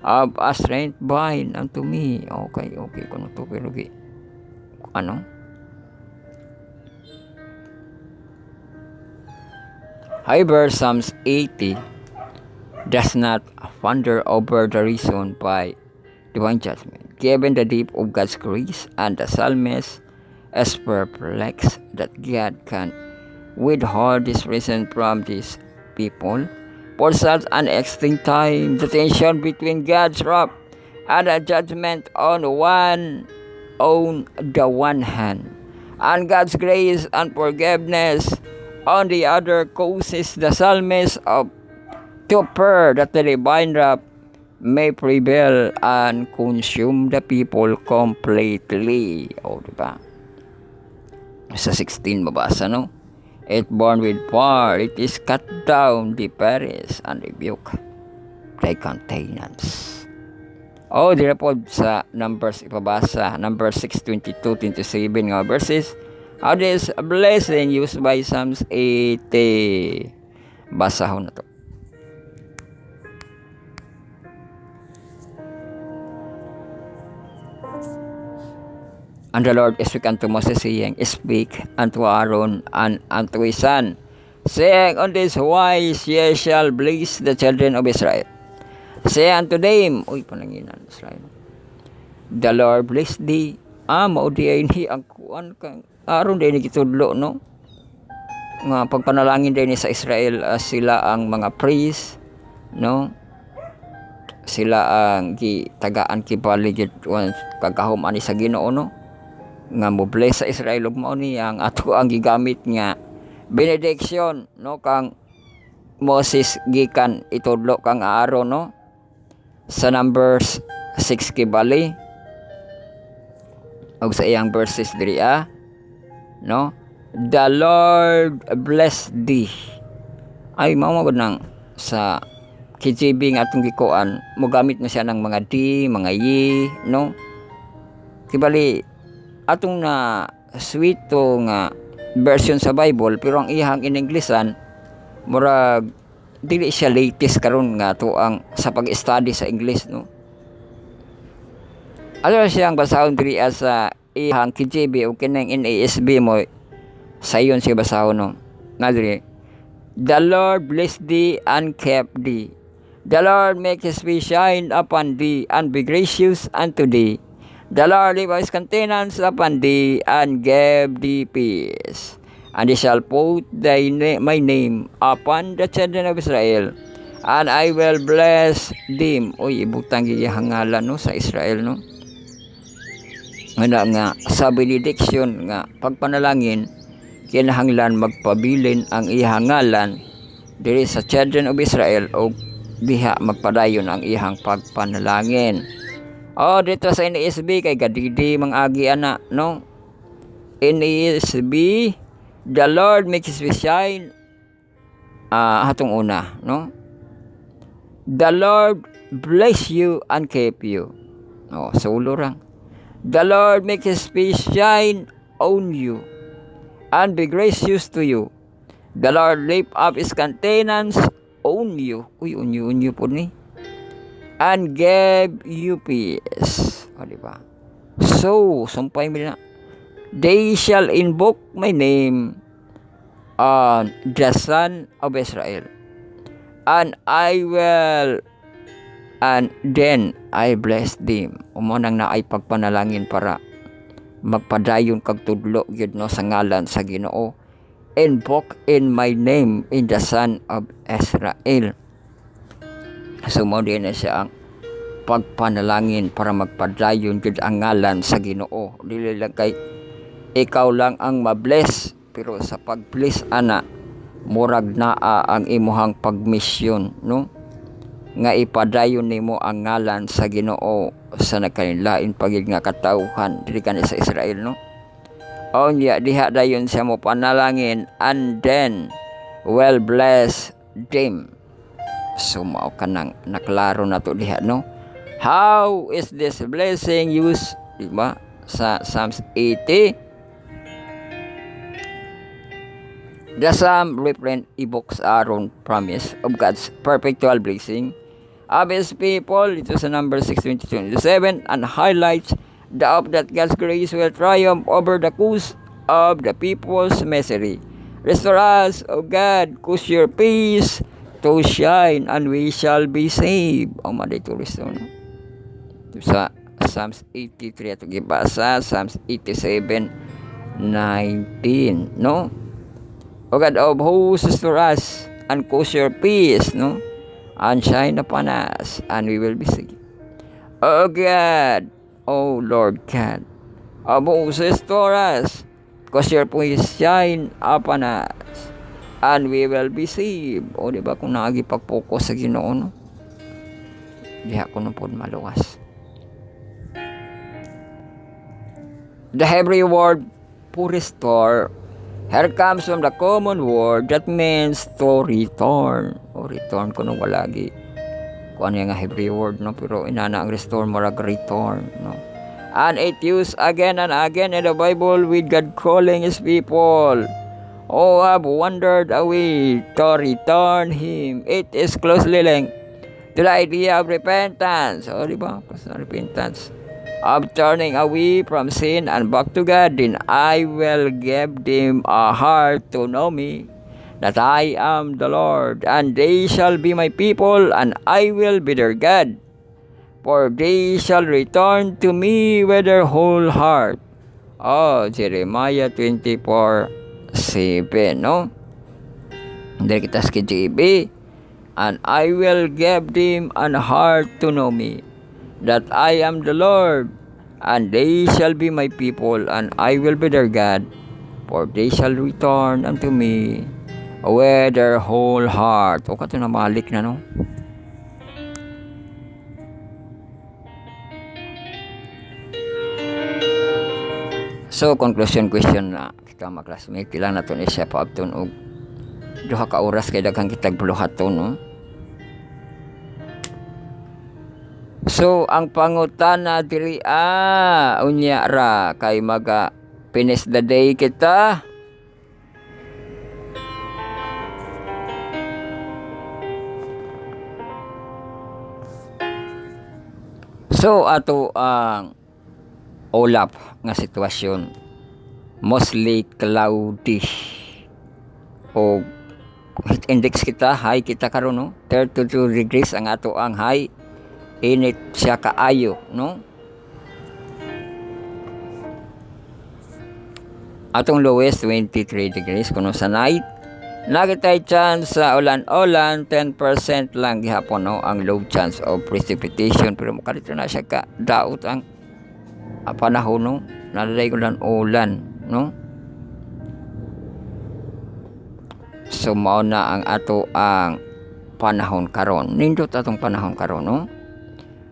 Speaker 1: of a strange vine unto me. Okay. Kung ito, pero ano? However, Psalms 80 does not ponder over the reason by divine judgment. Given the depth of God's grace, and the psalmist is perplexed that God can withhold this reason from these people for such an extinct time. The tension between God's wrath and the judgment on the one hand and God's grace and forgiveness. On the other causes the psalmist of to pray that the divine wrath may prevail and consume the people completely. O, diba? Sa 16 mabasa, no? It born with fire, it is cut down, the perish, and rebuke thy countenance. O, dira po sa Numbers ipabasa, Numbers 6:22-27 nga verses. How this blessing used by Psalms 80. Basahon na to. And the Lord spake unto Moses, saying, Speak unto Aaron and unto his son, saying, On this wise ye shall bless the children of Israel. Say unto them, uy, pananginan, Israel. The Lord bless thee. Mao di ay ni ang kuan kang Aaron din gitudlo, no? Nga pagpanalangin din sa Israel, sila ang mga priest, no? Sila ang gitagaan kibaligid kagahom ani sa Ginoo, no? Nga mo bless sa Israel ug mao ni ang ato ang gigamit nga benediction, no, kang Moses gikan itudlo kang Aaron, no, sa Numbers 6 kibali og sa iyang verses diri, no, the Lord bless thee. Ay mao mo nang sa KJV nga atong gikuan mo gamit na siya ng mga di, mga yi, no, kibali atong na sweeto nga version sa Bible, pero ang ihang in Englishan murag dili siya latest karon nga to ang sa pag-study sa English, no. Ano siyang basahon diri sa ihang KJV o kinang NASB mo sayon siya basahon, no. Nadiri, the Lord bless thee and keep thee. The Lord make his face shine upon thee and be gracious unto thee. The Lord lift his countenance upon thee and give thee peace. And he shall put my name upon the children of Israel, and I will bless them. Uy, ibutang gihangalan, no, sa Israel, no. Nga sa benediction nga pagpanalangin kinahanglan magpabilin ang ihangalan diri sa children of Israel o diha magpadayon ang ihang pagpanalangin. Dito sa NASB kay gadidi mangagi ana, no. NASB, the Lord makes his face shine, hatong una, no. The Lord bless you and keep you. Sa ulo rang. The Lord make his face shine on you and be gracious to you. The Lord lift up his countenance on you. Uy, on you po ni. And give you peace. Diba? So, sumpay mo na. They shall invoke my name on the son of Israel. And then I bless them. Umunang na ay pagpanalangin para magpadayon kag tudlo gyud, no, sa ngalan sa Ginoo. Invoke in my name in the son of Israel. So mo din na siya ang pagpanalangin para magpadayon gyud ang ngalan sa Ginoo. Dili lang kay ikaw lang ang mabless, pero sa pagbless ana murag naa ang imuhang pagmisyon, no, nga ipadayon nimo ang ngalan sa Ginoo sa nagkanilain pagid nga katawhan diri kanhi sa Israel, no. Nya diha dayon siya mo panalangin, and then well bless them. So mao kanang naklaro na to diha, no. How is this blessing used, diba, sa Psalms 80? The psalm reprint evokes Aaron's promise of God's perpetual blessing of his people. Ito sa Numbers 6:22-27, and highlights the hope that God's grace will triumph over the cause of the people's misery. Restore us, O God, cause your peace to shine, and we shall be saved. Madito restore, no? Ito sa Psalms 83 at gibasa Psalms 87:19, no. O God of hosts, restore us and cause your peace, no, and shine upon us, and we will be saved. O God, O Lord God of hosts, restore us cause your voice shine upon us, and we will be saved. O diba, kung nakagipag-focus sa Ginoo, no? Diha ko na po maluwas. The Hebrew word to restore here comes from the common word that means to return. O return ko nung walagi. Kung ano yung Hebrew word, no? Pero inana ang restore marag return, no? And it used again and again in the Bible with God calling His people who have wandered away to return Him. It is closely linked to the idea of repentance. O diba? Repentance. Of turning away from sin and back to God. Then I will give them a heart to know me, that I am the Lord, and they shall be my people, and I will be their God. For they shall return to me with their whole heart. Oh, Jeremiah 24:7, no? Dari kita sa KJV. And I will give them an heart to know me, that I am the Lord, and they shall be my people, and I will be their God. For they shall return unto me with their whole heart. O kato na malik na, no? So, conclusion question na kita mga classmate, kailangan natin isya pa abton og duha ka oras kay daghang kitag buluhaton, no? So, ang pangutana diri unya ra kay maga finish the day kita. So, ato ang ulap nga sitwasyon, mostly cloudy, o heat index kita high kita karon, no? 32 degrees ang ato ang high, init siya kaayo, no? Atong lowest 23 degrees kuno sa night. Nakitay chance sa ulan-ulan, 10% lang gihapon, no? Ang low chance of precipitation, pero makarito na siya ka daot ang panahon, no? Nalay ulan-ulan, no? So mao na ang ato ang panahon karon. Nindot atong panahon karon, no?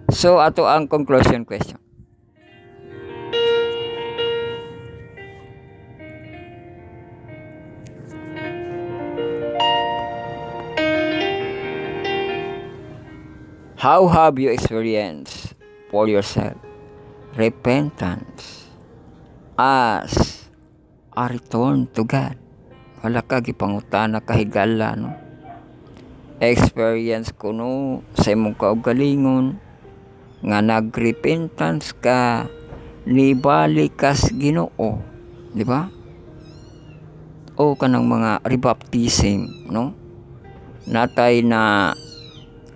Speaker 1: So ato ang conclusion question. How have you experienced for yourself repentance as a return to God? Wala ka gipangutana kahigala, no? Experience ko, no, sa imong kaugalingon nga nagrepentance ka, nibalik kas Ginoo, di ba? O kanang mga rebaptism, no? Natay na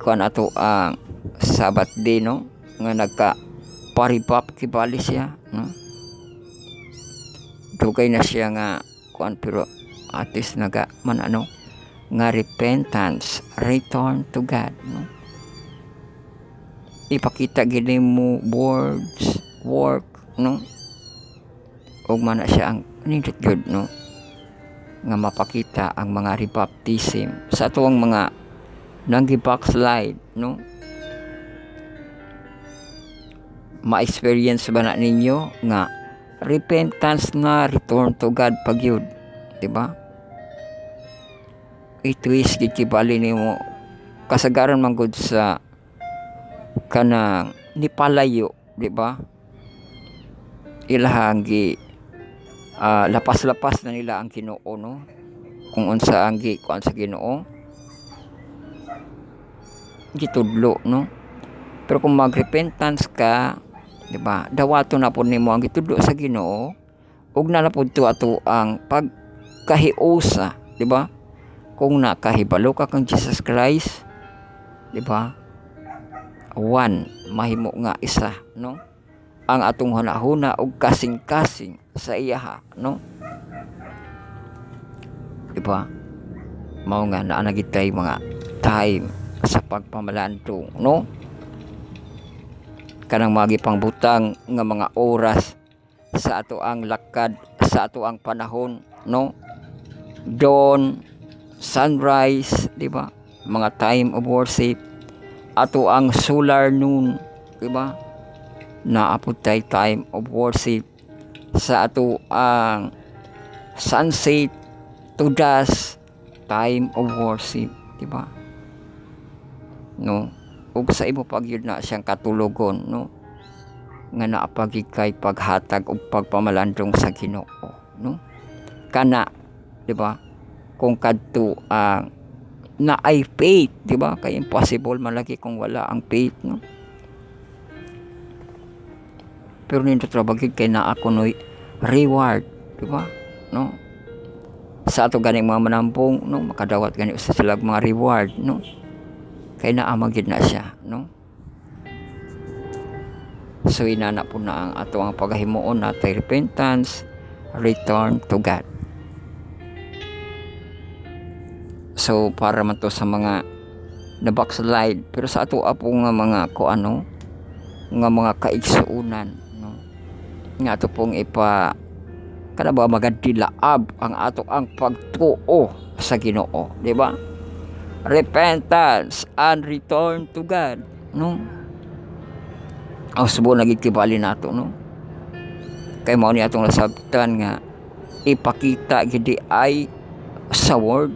Speaker 1: kuan ato ang Sabat day, no? Nga nagka paribap kibali siya, no? Dugay na siya nga kuan, pero atis naga man ano nga repentance, return to God, no? Ipakita gini mo words, work, no? Og man na siya ang nindot gyud, no? Nga mapakita ang mga rebaptism sa tuwang mga nanggi-backslide, no? Ma-experience ba na ninyo nga repentance na return to God pagyud, di ba? Itwis gikibali nimo kasagaran man gud sa kanang nipalayo, di ba? Ilahang gi lapas-lapas na nila ang Ginoo, no? Kung unsa ang kuan sa Ginoo gitudlo, no? Pero kung magrepentance ka, di ba, dawato na po nimo ang gitudlo sa Ginoo, ug na po ato ang pagkahiusa, di ba? Kung nakahibalo ka kang Jesus Christ, di ba? One, mahimo nga isa, no? Ang atong hunahuna ug kasing-kasing sa iyaha, no? Di ba? Mao nga naa na gitay mga time sa pagpamalandong, no? Kanang magi pangbutang nga mga oras sa ato ang lakad sa ato ang panahon, no? Dawn, sunrise, di ba? Mga time of worship, ato ang solar noon, di ba? Naapod tayo time of worship sa ato ang sunset to dusk, time of worship, di ba? No, ug sa imo pagyud na siyang katulogon, no, nga naapagid kay paghatag ug pagpamalandong sa Ginoo, no, kana, di ba, kung kadto ang na ay faith, di ba, kay impossible man lagi kung wala ang faith, no. Pero nindot ra bagid kay naa kunoy reward, di ba, no, sa ato ganing mga manambong, no, makadawat gani usa sila mga reward, no, kay naamagid na siya, no. So inana po na ang ato ang paghimuon natay repentance, return to God. So para man to sa mga na backslide, pero sa ato apo nga mga kuano nga mga kaigsuunan, no, nga ato pong ipa kana ba magadilaab ang ato ang pagtuo sa Ginoo, di ba? Repentance and return to God, no. Ang subo nagitibali nato, no, kay mao ni atong nasabtan nga ipakita gidi ay sa word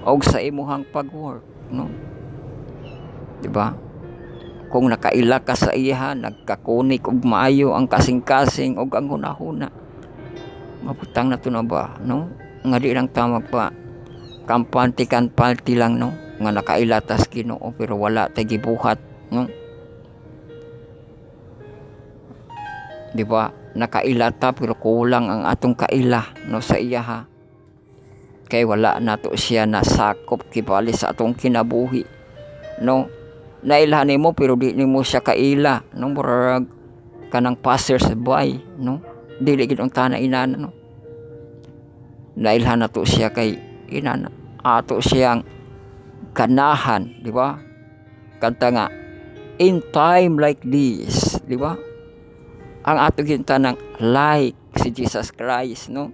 Speaker 1: o sa imuhang pag-work, no, di ba? Kung nakaila ka sa iya, nagkakunik og maayo ang kasing-kasing og ang hunahuna, maputang na to na ba, no, nga di lang tamag pa kampante lang, no, nga nakailatas Ginoo pero wala tay gibuhat, no, di ba? Nakailata pero kulang ang atong kaila, no, sa iya, ha, kay wala nato siya nasakop kibali sa atong kinabuhi, no. Nailhan mo pero di nimo siya kaila, no, murag kanang passers-by, no, dili gid ang tana inana, no. Nailhan nato siya kay inana ato siyang ganahan, di ba? Kanta nga in time like this, di ba? Ang ato ginta ng like si Jesus Christ, no,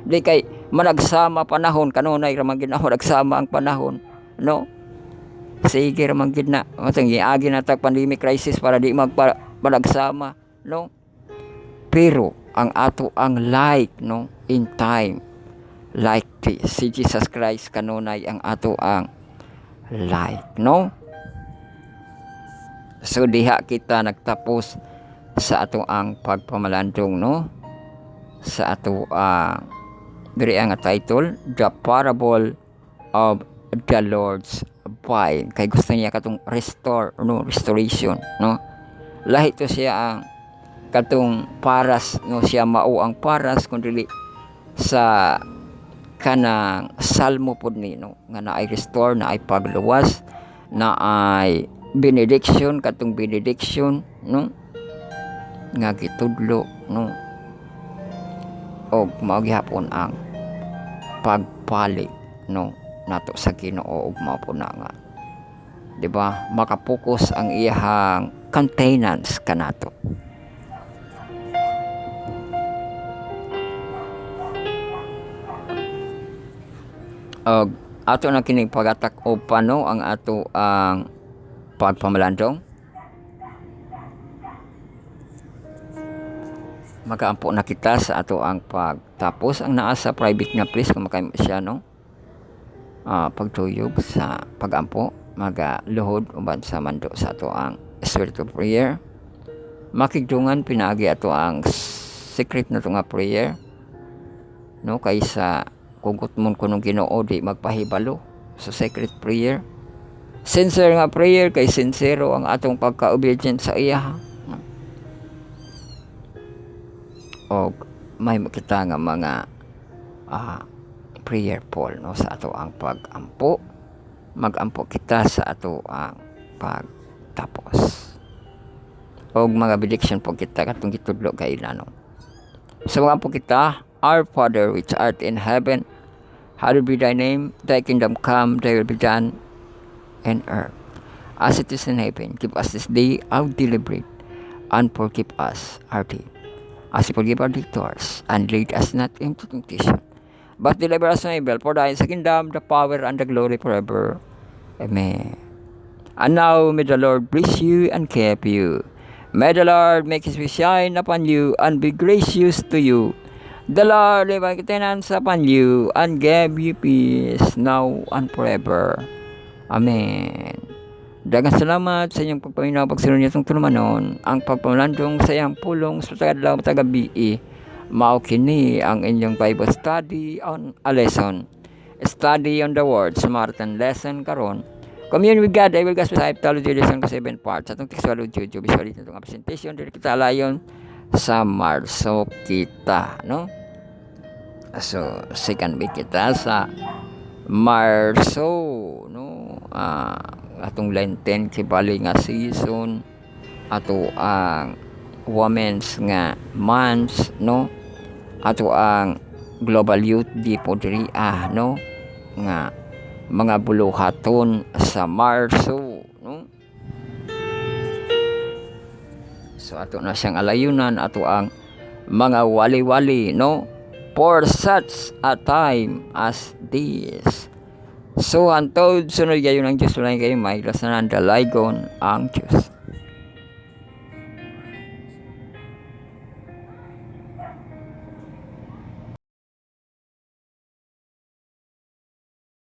Speaker 1: di kay managsama panahon kanunay ra man gid na managsama ang panahon, no. Sige ra man gid na matang giagi na tag pandemic crisis para di managsama, no. Pero ang ato ang like, no, in time like this si Jesus Christ kanunay ang ato ang like, no. So diha kita nagtapos sa ato ang pagpamalandong, no, sa ato ang diri ang title, The Parable of the Lord's Vine. Kay gusto niya katong restore, no, restoration, no. Lahi to siya ang katong paras, no, siya mao ang paras kundi sa kanang salmo pod ni, no, nga naay restore, naay pagluwas, naay benediction, katong benediction, no, nga gitudlo, no, o mao gihapon ang pagpali, no, nato sa Ginoo ug mao po na nga, di ba, makapokus ang iyang containance kanato. Ato na kining pagatak o pano ang ato ang pagpamalandong. Magaampo na kita sa ato ang pagtapos ang naa sa private nga place kung makay siya, no, pagtuyog sa pagampo magaluhod uban sa mando sa ato ang spiritual prayer. Makigdungan pinaagi ato ang secret na to nga prayer, no, kaysa kugot mon kunong Ginoo di magpahibalo sa secret prayer. Sincere nga prayer kay sincero ang atong pagka-obedient sa iya, o may makita nga mga prayerful, no, sa ato ang pagampo. Magampo kita sa ato ang pagtapos og mga benediction po kita katong gitudlo kay no. So magampo kita. Our Father which art in heaven, hallowed be thy name, thy kingdom come, thy will be done in earth as it is in heaven. Give us this day our daily bread, and forgive us our debt as we forgive our debtors, and lead us not into temptation, but deliver us from evil. For thine is the kingdom, the power, and the glory forever. Amen. And now may the Lord bless you and keep you. May the Lord make his face shine upon you and be gracious to you. The Lord leave a countenance upon you and give you peace now and forever. Amen. Daghang salamat sa inyong pagpaminaw pagsunod niyo itong tulumanon. Ang pagpamalandong sa iyang pulong sa tagadlaw tagabi. Mao kini ang inyong Bible study on a lesson. Study on the words, Martin lesson karon. Commune with God, I will gospel type theology lesson ka 7 parts. Atong textual audio visually itong presentation diri kita layon sa Marso kita, no? So, second week kita sa Marso, no? Atong Lenten kibali nga season, ato ang women's nga months, no? Ato ang Global Youth Day po diri no? Nga mga buluhaton sa Marso, no? So ato na siyang alayunan, ato ang mga wali-wali, no? For such a time as this. So hantod sunod gayon ang Diyos lang kayo may lasanan dalaygon ang Diyos.